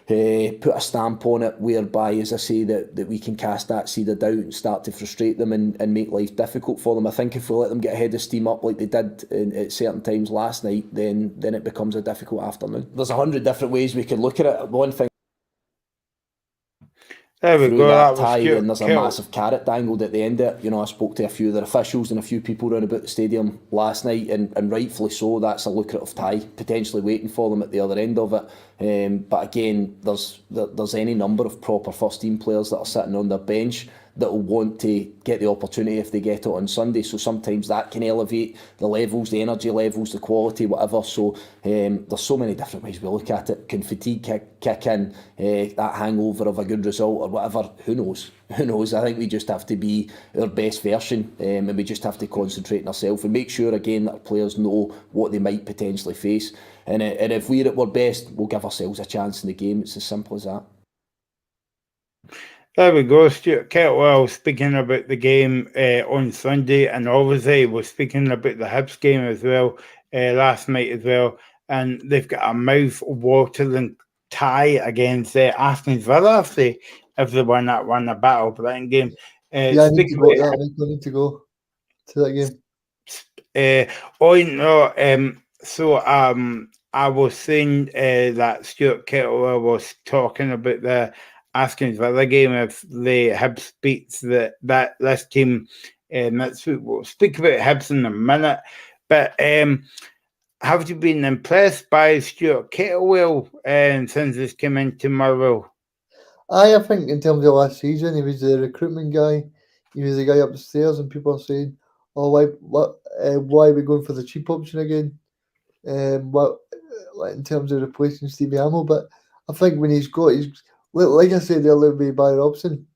put a stamp on it, whereby, as I say, that we can cast that seed of doubt and start to frustrate them and make life difficult for them. I think if we let them get ahead of steam up like they did at certain times last night, then it becomes a difficult afternoon. There's 100 different ways we could look at it. One thing there we through go. that That tie, was then there's a massive carrot dangled at the end of it. I spoke to a few of their officials and a few people around about the stadium last night, and rightfully so. That's a lucrative tie potentially waiting for them at the other end of it. But again, there's any number of proper first team players that are sitting on their bench that will want to get the opportunity if they get it on Sunday. So sometimes that can elevate the levels, the energy levels, the quality, whatever. So there's so many different ways we look at it. Can fatigue kick in, that hangover of a good result or whatever? Who knows? Who knows? I think we just have to be our best version, and we just have to concentrate on ourselves and make sure again that our players know what they might potentially face. And if we're at our best, we'll give ourselves a chance in the game. It's as simple as that. There we go. Stuart Kettlewell speaking about the game on Sunday, and obviously we're speaking about the Hibs game as well last night as well. And they've got a mouth-watering tie against Aston Villa if they won a battle for that game. Yeah, I need to go to that. I need to go to that game. I was saying that Stuart Kettlewell was talking about the Aston Villa game if the Hibs beats this team next week. We'll speak about Hibs in a minute, but have you been impressed by Stuart Kettlewell since he's come into Motherwell? I think in terms of last season, he was the recruitment guy. He was the guy upstairs, and people are saying, "Oh, why are we going for the cheap option again?" In terms of replacing Stevie Hamill, but I think when he's like I said earlier with Barry Robson,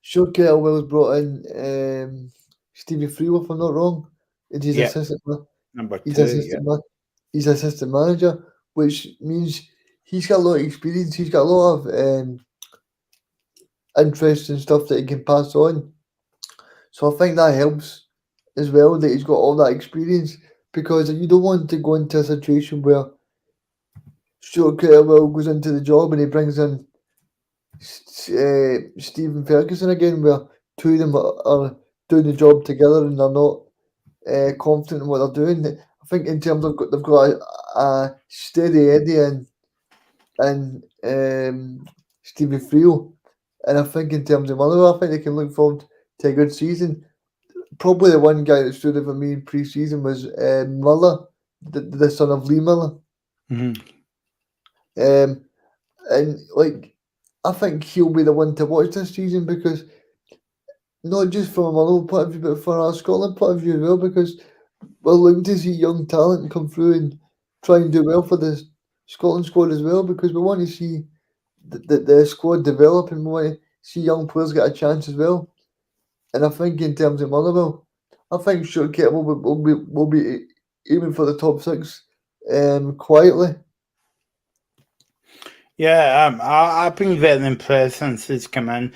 sure Kettlewell's brought in Stevie Freewood, if I'm not wrong, and he's number 2. He's assistant manager, which means he's got a lot of experience. He's got a lot of interest and stuff that he can pass on. So I think that helps as well that he's got all that experience, because you don't want to go into a situation where Stuart Kettlewell goes into the job and he brings in Stephen Ferguson again, where two of them are doing the job together and they're not confident in what they're doing. I think in terms of they've got a steady Eddie and Stevie Frio, and I think in terms of Motherwell, I think they can look forward to a good season. Probably the one guy that stood out for me in pre-season was Muller, the son of Lee Muller. Mm-hmm. And I think he'll be the one to watch this season, because not just from a Motherwell point of view, but from our Scotland point of view as well, because we're looking to see young talent come through and try and do well for the Scotland squad as well, because we want to see the squad develop and we want to see young players get a chance as well. And I think in terms of Motherwell, I think Stuart Kettlewell will be aiming for the top 6 quietly. Yeah, I've been very impressed since he's come in.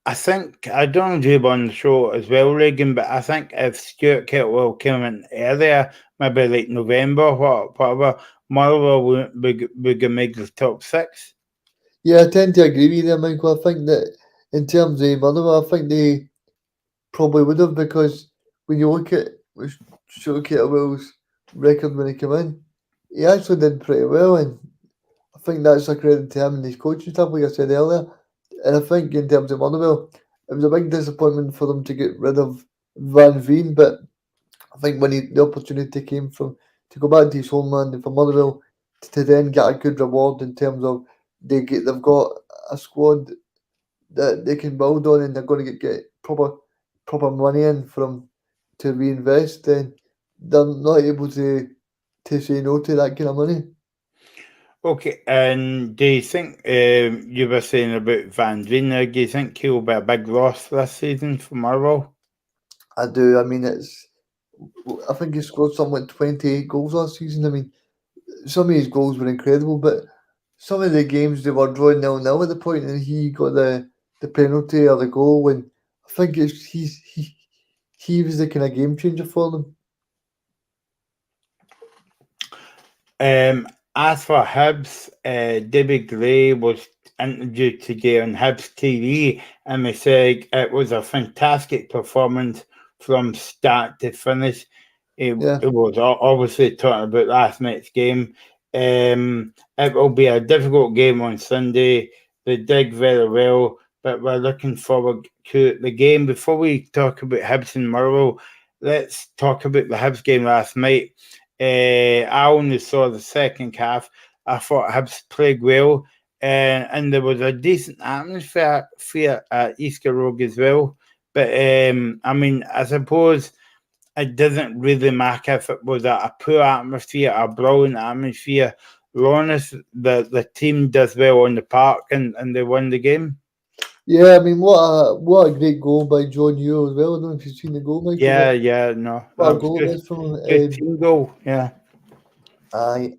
I think, I don't know if on the show as well, Regan, but I think if Stuart Kettlewell came in earlier, maybe like November, whatever, Motherwell would make the top 6. Yeah, I tend to agree with you, Michael. I think that in terms of Motherwell, I think they probably would have, because when you look at Stuart Kettlewell's record when he came in, he actually did pretty well, and I think that's a credit to him and his coaching staff, like I said earlier. And I think in terms of Motherwell, it was a big disappointment for them to get rid of Van Veen, but I think when the opportunity came to go back to his homeland and for Motherwell to then get a good reward in terms of they've got a squad that they can build on, and they're going to get proper money in from to reinvest, then they're not able to say no to that kind of money. Okay, and do you think, you were saying about Van Veen, do you think he'll be a big loss this season for Motherwell? I do. I mean, I think he scored something like 28 goals last season. I mean, some of his goals were incredible, but some of the games they were drawing 0-0 at the point, and he got the penalty or the goal. And I think he was the kind of game changer for them. As for Hibs, David Gray was interviewed today on Hibs TV, and he said it was a fantastic performance from start to finish. Yeah. It was obviously talking about last night's game. It will be a difficult game on Sunday. They did very well, but we're looking forward to the game. Before we talk about Hibs and Motherwell, let's talk about the Hibs game last night. I only saw the second half. I thought Hibs played well, and there was a decent atmosphere at Easter Road as well. But I mean, I suppose it doesn't really matter if it was a poor atmosphere, a brilliant atmosphere. Honest, the team does well on the park and they won the game. Yeah, I mean, what a great goal by John Euro as well. I don't know if you've seen the goal, Michael. Yeah, no, What that a was goal it good. is from Good him. team goal. Yeah. Aye.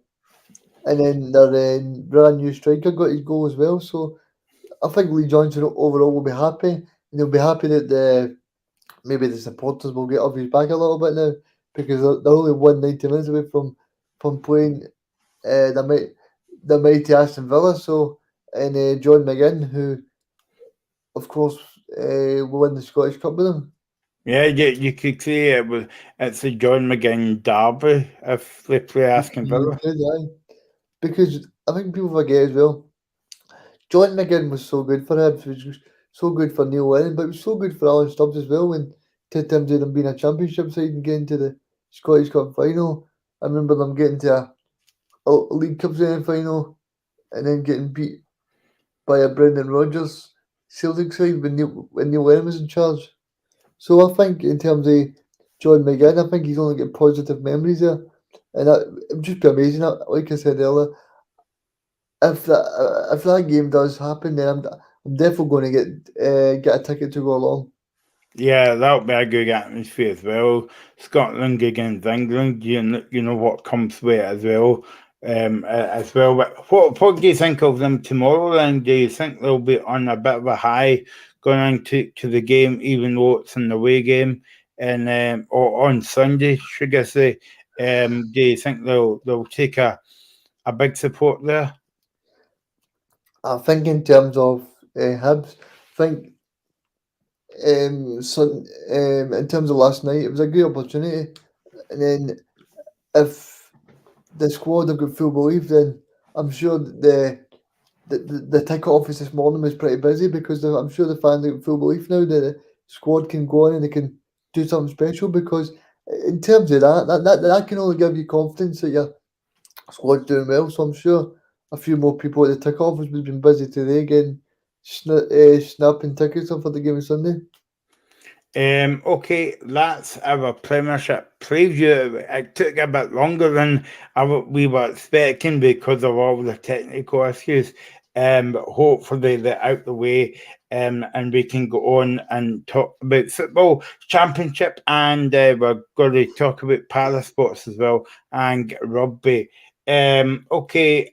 And then their brand new striker got his goal as well. So I think Lee Johnson overall will be happy. And he'll be happy that maybe the supporters will get off his back a little bit now because they're only 190 minutes away from playing the mighty Aston Villa. So and John McGinn, who of course will win the Scottish Cup with them. Yeah, you could say it's a John McGinn derby if they play Aston You Villa. could, aye. Because I think people forget as well. John McGinn was so good for him. He was so good for Neil Lennon, but it was so good for Alan Stubbs as well when two times of them being a championship side and getting to the Scottish Cup final. I remember them getting to a League Cup semi-final and then getting beat by a Brendan Rodgers Celtic side when Neil Lennon was in charge. So I think in terms of John McGinn, I think he's only got positive memories there. And it would just be amazing. Like I said earlier, if that game does happen, then I'm definitely going to get a ticket to go along. Yeah, that'll be a good atmosphere as well. Scotland against England, you know what comes with it as well. As well. But what do you think of them tomorrow? Then do you think they'll be on a bit of a high going into the game, even though it's an away game, and or on Sunday, should I say? Do you think they'll take a big support there? I think in terms of Hibs, I think in terms of last night, it was a great opportunity. And then if the squad have got full belief, then I'm sure that the ticket office this morning was pretty busy because I'm sure the fans have got full belief now that the squad can go on and they can do something special. Because in terms of that can only give you confidence that your squad's doing well. So I'm sure a few more people at the ticket office have been busy today getting snapping tickets up for the game on Sunday. Okay, that's our Premiership preview. It took a bit longer than we were expecting because of all the technical issues. But hopefully they're out the way, and we can go on and talk about football championship, and we're going to talk about para sports as well and rugby. Okay,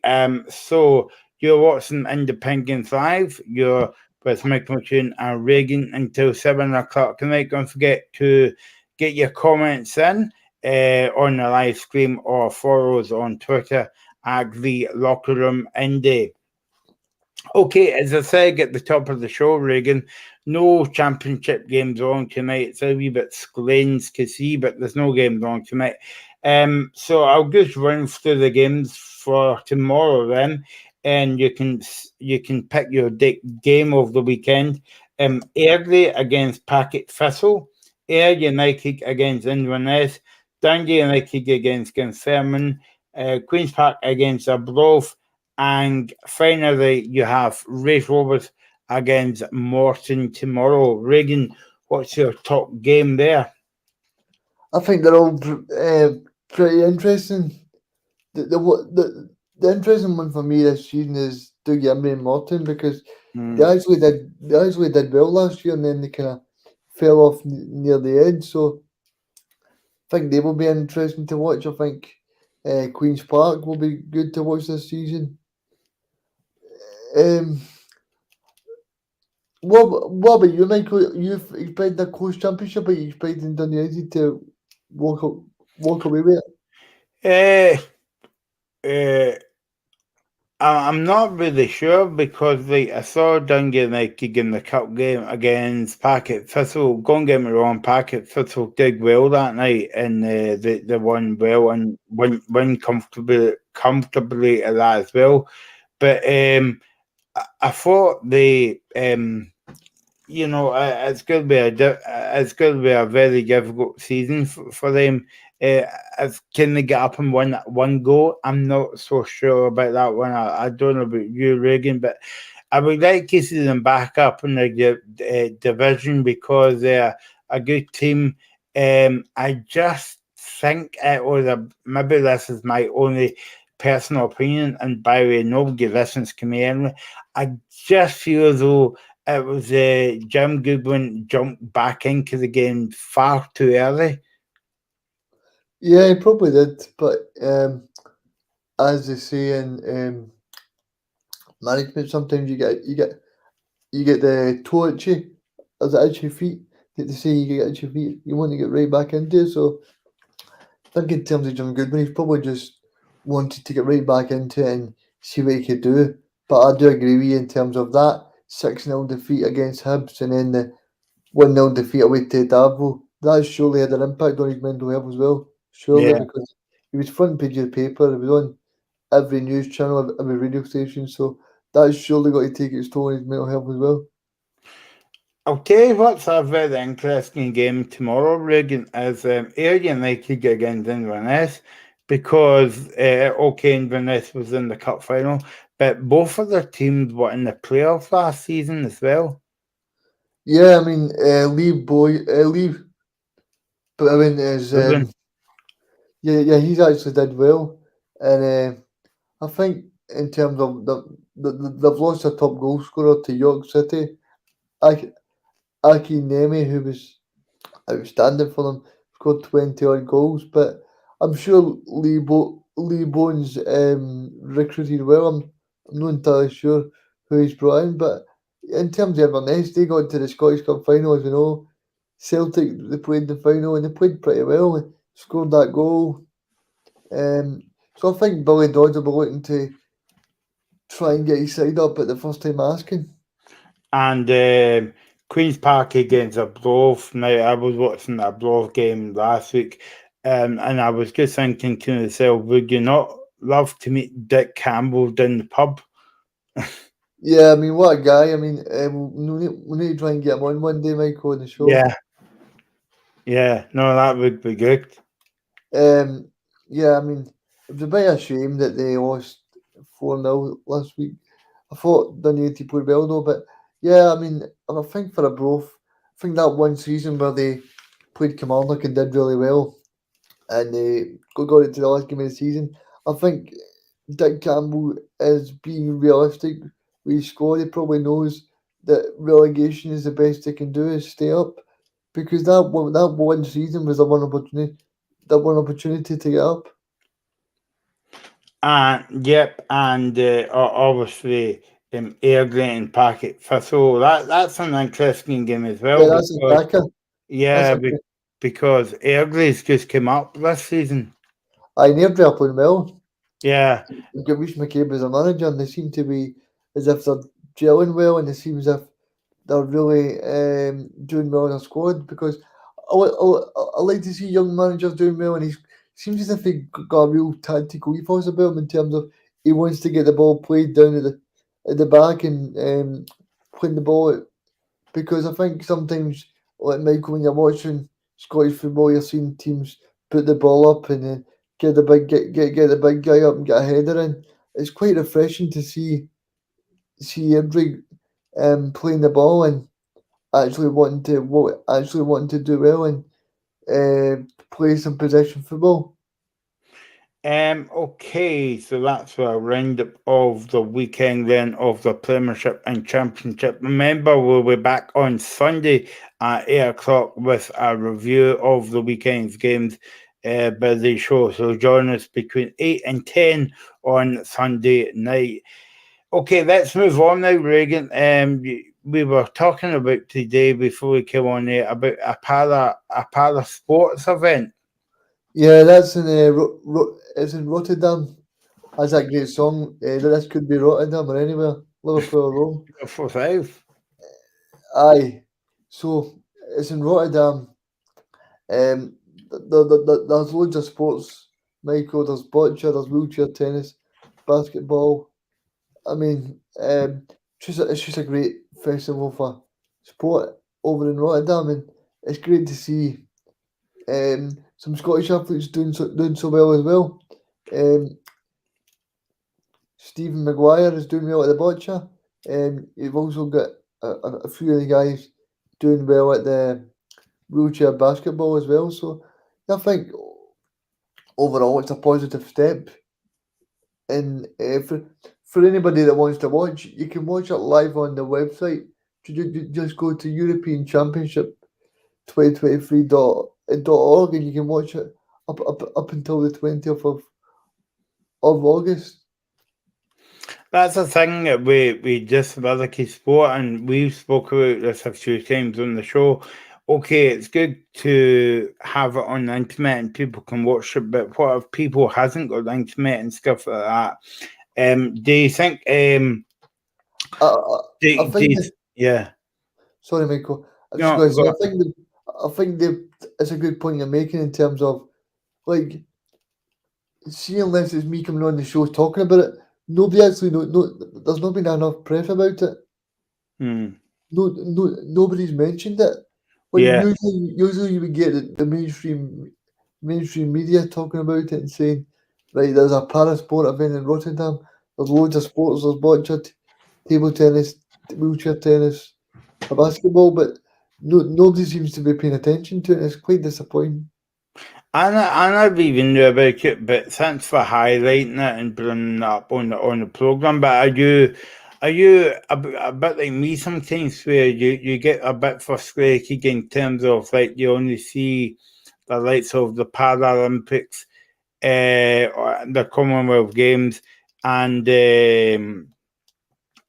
so you're watching Independence Live. You're with Michael McTune and Reagan until 7 o'clock tonight. Don't forget to get your comments in on the live stream or follow us on Twitter at the Locker Room Indie. Okay, as I said at the top of the show, Reagan, no championship games on tonight. It's a wee bit strange to see, but there's no games on tonight. So I'll just run through the games for tomorrow then, and you can pick your game of the weekend. Early against Packet Thistle, Ayr United against Inverness, Dundee United against Glenfermon, Queen's Park against Arbroath, and finally you have Race Rovers against Morton tomorrow. Reagan, what's your top game there? I think they're all pretty interesting. The interesting one for me this season is Dougie and Morton because they actually did well last year and then they kind of fell off near the end. So I think they will be interesting to watch. I think Queen's Park will be good to watch this season. Um, what about you, Michael? You've played the Coast Championship, but you played in Dundee United to walk walk away with it. Uh, uh, I'm not really sure because like I saw Dundee United in the cup game against Packet Thistle. Don't get me wrong, Packet Thistle did well that night and they won well and won comfortably at that as well. But I thought it's going to be it's going to be a very difficult season for them. Can they get up and win one goal? I'm not so sure about that one. I don't know about you, Reagan, but I would like to see them back up in the division because they're a good team. I just think it was maybe this is my only personal opinion, and by the way, nobody listens to me anyway. I just feel as though it was Jim Goodwin jumped back into the game far too early. Yeah, he probably did. But as they say in management, sometimes you get the toe itchy as it itchy feet. They say you get itchy feet, you want to get right back into it. So I think in terms of Jim Goodwin, he's probably just wanted to get right back into it and see what he could do. But I do agree with you in terms of that 6-0 defeat against Hibs and then the 1-0 defeat away to Darvel. That surely had an impact on his mental health as well. Surely, Yeah. because he was front page of the paper, he was on every news channel, every radio station. So that's surely got to take its toll on his mental health as well. I'll tell you what's a very interesting game tomorrow, Reagan, is Ayr United against Inverness because, okay, Inverness was in the cup final, but both of their teams were in the playoffs last season as well. Yeah, I mean, Lee, but I mean, he's actually did well, and I think in terms of they've lost their top goal scorer to York City, Aki Nemi, who was outstanding for them, scored 20 odd goals. But I'm sure Lee Bones recruited well. I'm not entirely sure who he's brought in, but in terms of Inverness, they got to the Scottish Cup final, as you know. Celtic, they played the final and they played pretty well. They scored that goal. So I think Billy Dodds will be looking to try and get his side up at the first time asking. And Queen's Park against Arbroath. Now, I was watching the Arbroath game last week, and I was just thinking to myself, would you not love to meet Dick Campbell down the pub? Yeah, I mean, what a guy. I mean, we need to try and get him on one day, Michael, on the show. Yeah, no, that would be good. Yeah, I mean, it was a bit of a shame that they lost 4-0 last week. I thought Dundee played well though, but yeah, I mean, I think for Arbroath, I think that one season where they played Kilmarnock and did really well, and they got it to the last game of the season. I think Dick Campbell is being realistic with his squad. He probably knows that relegation is the best they can do is stay up, because that one season was the one opportunity to get up. Yep, and obviously Airdrie and Packet Thistle. That's an interesting game as well. Yeah, that's a cracker. Yeah, because Airdrie's just came up this season. I never are playing well. Yeah. You've got Reece McCabe as a manager, and they seem to be as if they're gelling well, and it seems as if they're really doing well in a squad. Because I like to see young managers doing well, and he seems as if he got a real tactical ethos about him in terms of he wants to get the ball played down at the back and playing the ball out. Because I think sometimes, like Michael, when you're watching Scottish football, you're seeing teams put the ball up and then get the big guy up and get a header in. It's quite refreshing to see every playing the ball and actually wanting to do well and play some possession football. Okay, so that's a roundup of the weekend then of the Premiership and Championship. Remember, we'll be back on Sunday at 8 o'clock with a review of the weekend's games. Busy show, so join us between 8 and 10 on Sunday night. Okay, let's move on now, Reagan. We were talking about today before we came on there about a para sports event. Yeah, that's in it's in Rotterdam. That's a great song. This could be Rotterdam or anywhere, Liverpool or Rome. For South. Aye. So it's in Rotterdam. There's loads of sports, Michael. There's bocce, there's wheelchair tennis, basketball. I mean, it's just a great festival for sport over in Rotterdam, and it's great to see some Scottish athletes doing so well as well. Um, Stephen Maguire is doing well at the bocce. You've also got a few of the guys doing well at the wheelchair basketball as well. So I think overall it's a positive step. And for anybody that wants to watch, you can watch it live on the website. Just go to European Championship 2023.org and you can watch it up until the 20th of August. That's a thing that we just Radical Sport, and we've spoke about this a few times on the show. Okay, it's good to have it on the internet and people can watch it, but what if people hasn't got the internet and stuff like that? Do you think? I think yeah. Sorry, Michael. I was No, just going go to say, I think it's a good point you're making in terms of like, see, unless it's me coming on the show talking about it, nobody actually there's not been enough press about it. Nobody's mentioned it. Like Yeah. usually you would get the mainstream media talking about it and saying, right, there's a para sport event in Rotterdam. There's loads of sports. There's bocce, table tennis, wheelchair tennis, a basketball, but nobody seems to be paying attention to it. It's quite disappointing. And I've even knew about it, but thanks for highlighting it and bringing it up on the program. But are you a bit like me sometimes, where you get a bit frustrated in terms of like you only see the likes of the Paralympics, or the Commonwealth Games, and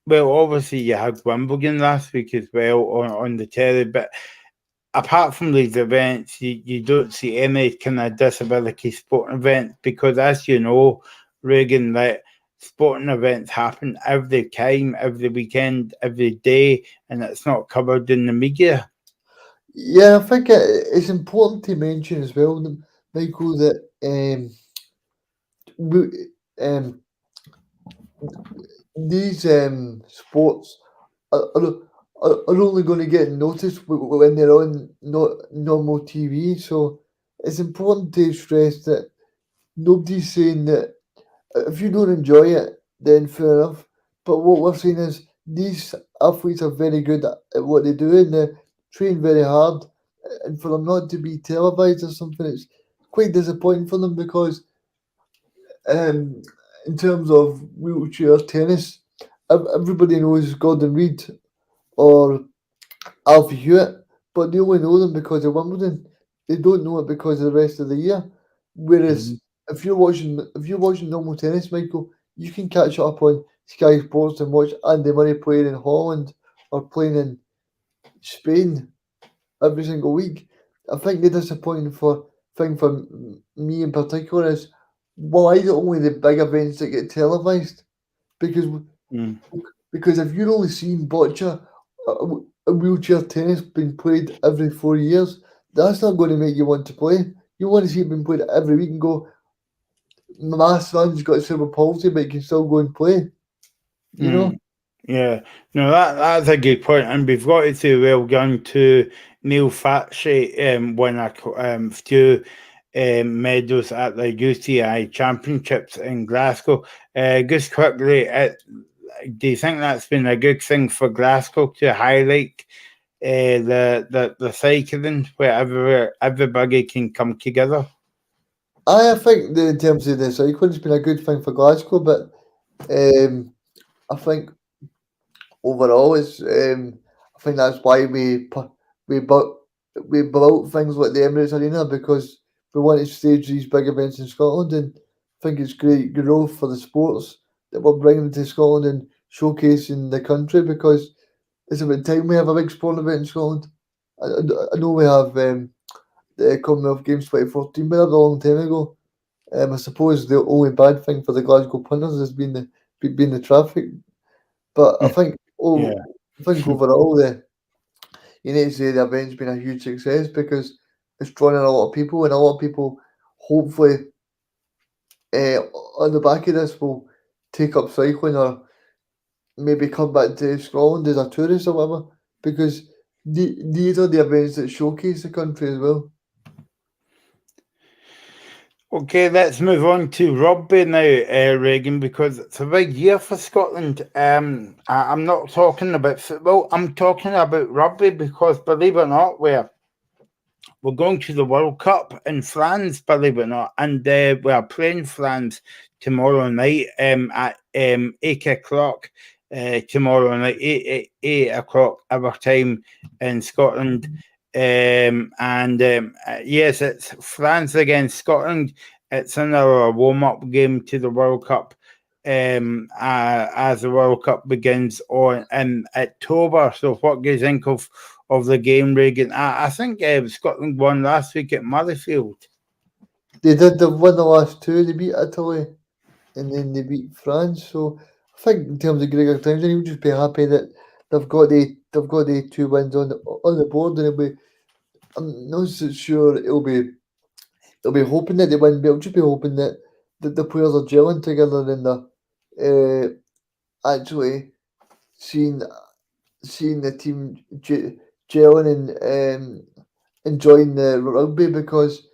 well, obviously you had Wimbledon last week as well on the telly, but apart from these events, you don't see any kind of disability sporting events because, as you know, Reagan, that sporting events happen every time, every weekend, every day, and it's not covered in the media. Yeah, I think it's important to mention as well, Michael, that these sports are only going to get noticed when they're on normal TV. So it's important to stress that nobody's saying that if you don't enjoy it, then fair enough. But what we're saying is these athletes are very good at what they do and they train very hard. And for them not to be televised or something, it's quite disappointing for them because um, in terms of wheelchair tennis, everybody knows Gordon Reid or Alfie Hewitt, but they only know them because of Wimbledon. They don't know it because of the rest of the year. Whereas if you're watching normal tennis, Michael, you can catch up on Sky Sports and watch Andy Murray playing in Holland or playing in Spain every single week. I think the disappointing thing for me in particular is why is it only the big events that get televised? Because because if you're only seeing bocce, a wheelchair tennis being played every 4 years, that's not going to make you want to play. You want to see it being played every week and go, my son's got cerebral palsy, but he can still go and play. You know? Yeah, no, that's a good point, and we've got to say well done to Neil Fatshey, won a few medals at the UCI Championships in Glasgow. Just quickly, do you think that's been a good thing for Glasgow to highlight the cycling where everybody can come together? I think in terms of the cycling's been a good thing for Glasgow, but I think overall I think that's why we built we built things like the Emirates Arena, because we want to stage these big events in Scotland, and I think it's great growth for the sports that we're bringing to Scotland and showcasing the country, because it's about time we have a big sporting event in Scotland. I know we have the Commonwealth Games 2014, but that was a long time ago. I suppose the only bad thing for the Glasgow punters has been the traffic, but Yeah. I think overall you need to say the event's been a huge success, because it's drawn in a lot of people, and a lot of people hopefully uh, on the back of this will take up cycling, or maybe come back to Scotland as a tourist or whatever, because these are the events that showcase the country as well. Okay, let's move on to rugby now, Reagan, because it's a big year for Scotland. I'm not talking about football, I'm talking about rugby, because believe it or not, we're going to the World Cup in France, believe it or not, and we are playing France tomorrow night at 8 o'clock. Tomorrow night, 8 o'clock our time in Scotland. Yes, it's France against Scotland. It's another warm up game to the World Cup. As the World Cup begins on in October. So, what do you think of the game, Reagan? I think Scotland won last week at Murrayfield. They did. They've won the last two. They beat Italy, and then they beat France. So I think in terms of Gregor Townsend, he'll just be happy that they've got the two wins on the board, and I'm not so sure he'll be hoping that they win, but he'll just be hoping that the players are gelling together, and they're actually seeing seeing the team gelling and enjoying the rugby, because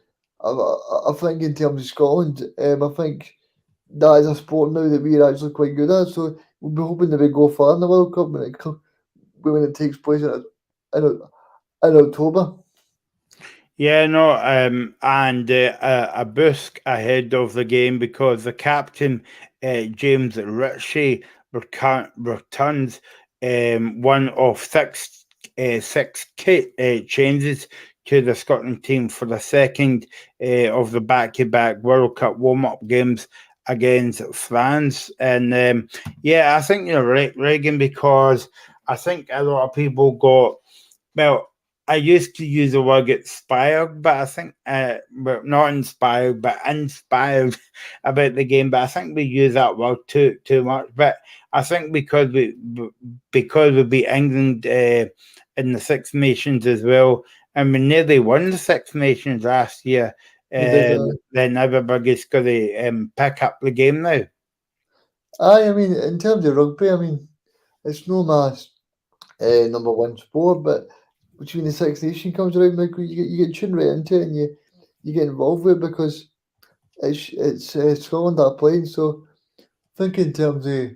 I think in terms of Scotland, I think that is a sport now that we're actually quite good at. So we'll be hoping that we go far in the World Cup when it takes place in October. Yeah, no, and a busk ahead of the game, because the captain, James Ritchie, returns one of six changes to the Scotland team for the second of the back-to-back World Cup warm-up games against France. And yeah, I think you're right, Reagan, because I think a lot of people got, well, I used to use the word inspired, but I think, well, not inspired, but inspired about the game. But I think we use that word too much. But I think because we beat England in the Six Nations as well, and we nearly won the Six Nations last year, We did. then everybody's got to pick up the game now. I mean, in terms of rugby, I mean, it's no mass number one sport, but between the Six Nation comes around, Michael, you get tuned right into it, and you get involved with it, because it's Scotland that are playing. So I think in terms of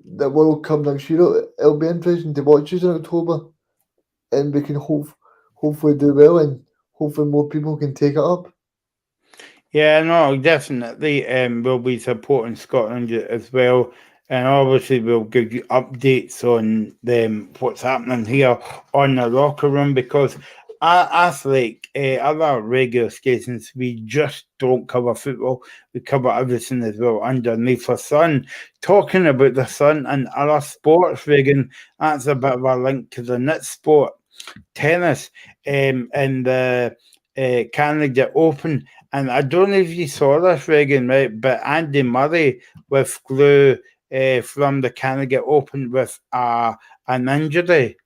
the World Cup next year, it'll be interesting to watch us in October, and we can hopefully do well, and hopefully more people can take it up. Yeah, no, definitely. We'll be supporting Scotland as well, and obviously we'll give you updates on what's happening here on the locker room, because as like other radio stations, we just don't cover football. We cover everything as well underneath the sun. Talking about the sun and other sports, Reagan, that's a bit of a link to the knit sport, tennis, and the Canada Open. And I don't know if you saw this, Reagan, right? But Andy Murray withdrew from the Canada Open with an injury.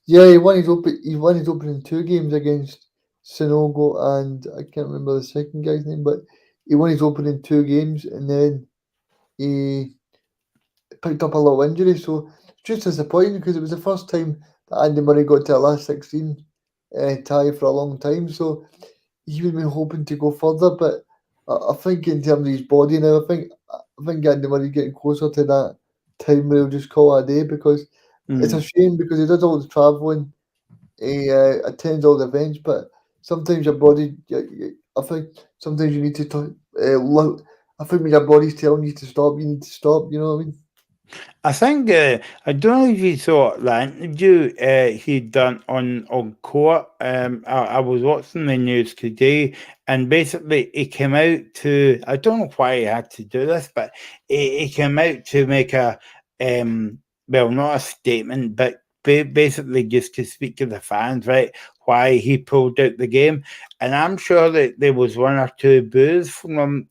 Yeah, he won his opening two games against Sinogo, and I can't remember the second guy's name, but he won his opening two games, and then he picked up a lot of injuries. So it's just disappointing, because it was the first time that Andy Murray got to a last 16 tie for a long time. So he would have been hoping to go further, but I think in terms of his body now, I think Andy Murray's getting closer to that time where he'll just call it a day, because it's a shame, because he does all the travelling, he attends all the events, but sometimes your body I think sometimes you need to look. I think when your body's telling you to stop, you need to stop. You know what I mean? I think I don't know if you saw that interview he'd done on court. I was watching the news today, and basically he came out to. I don't know why he had to do this, but he came out to make a well, not a statement, but basically just to speak to the fans, right? Why he pulled out the game, and I'm sure that there was one or two boos from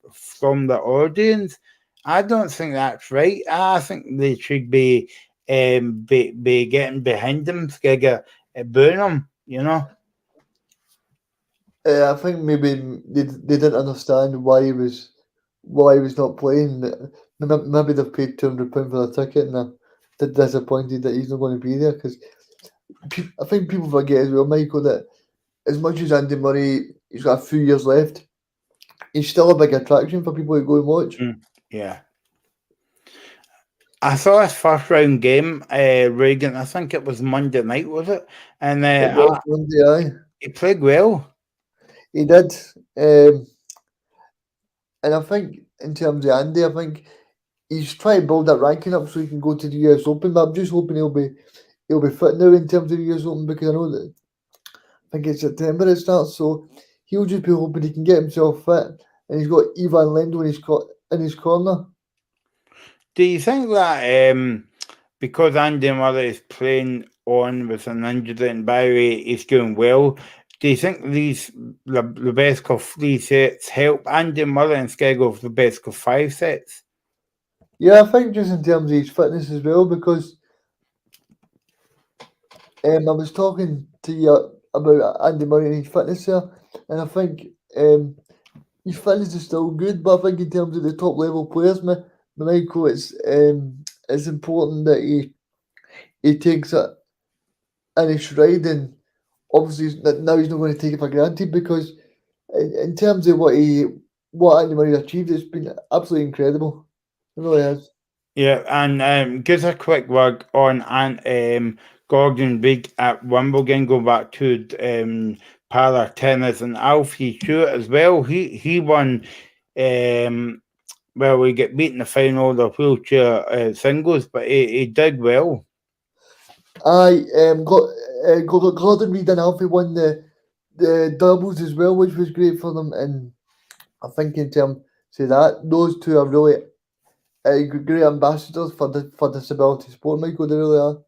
the audience. I don't think that's right. I think they should be getting behind him, Skegger, booing him, you know. I think maybe they didn't understand why he was not playing. Maybe they've paid £200 for the ticket and they're disappointed that he's not going to be there because I think people forget as well, Michael, that as much as Andy Murray, he's got a few years left, he's still a big attraction for people to go and watch. Yeah. I saw his first round game, Reagan. I think it was Monday night, was it? And It was Monday, aye. he played well. He did. And I think in terms of Andy, I think he's trying to build that ranking up so he can go to the US Open. But I'm just hoping he'll be fit now in terms of the US Open because I know that I think it's September it starts, so he'll just be hoping he can get himself fit. And he's got Ivan Lendl in his corner. Do you think that because Andy Murray is playing on with an injury and Barry is doing well, do you think the best of 3 sets help Andy Murray instead of the best of 5 sets? Yeah, I think just in terms of his fitness as well, because I was talking to you about Andy Murray and his fitness there, and I think his fitness is still good, but I think in terms of the top level players, Michael, it's important that he takes it in his stride, and obviously now he's not going to take it for granted because in terms of what Andy Murray achieved, it's been absolutely incredible. It really has. Yeah, and just a quick word on Gordon Big at Wimbledon, go back to para tennis and Alfie Stewart as well. He won. Well, we get beat in the final of the wheelchair singles, but he did well. Aye, Gordon Reid and Alfie won the doubles as well, which was great for them. And I think in terms of that, those two are really great ambassadors for disability sport, Michael. They really are.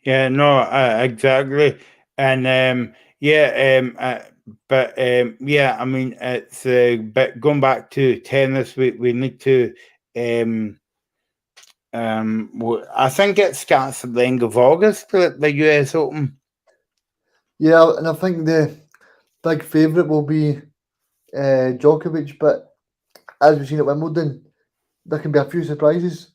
Yeah, no, exactly, and but yeah, I mean, it's but going back to tennis, we need to I think it starts at the end of August, the US Open. Yeah, and I think the big favourite will be Djokovic, but as we've seen at Wimbledon, there can be a few surprises.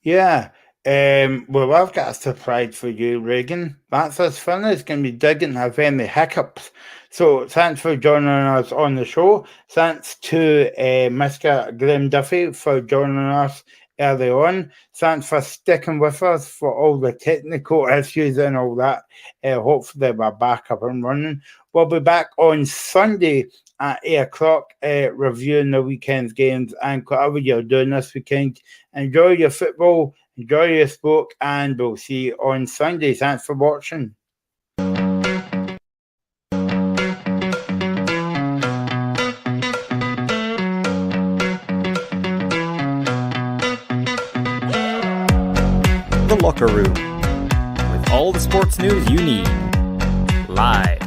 Yeah. Well, I've got a surprise for you, Reagan. That's us finished. Can we didn't have any hiccups? So thanks for joining us on the show. Thanks to Mr. Graham Duffy for joining us early on. Thanks for sticking with us for all the technical issues and all that. Hopefully we're back up and running. We'll be back on Sunday at 8 o'clock reviewing the weekend's games and whatever you're doing this weekend. Enjoy your football, enjoy your sport, and we'll see you on Sunday. Thanks for watching. The Locker Room, with all the sports news you need, live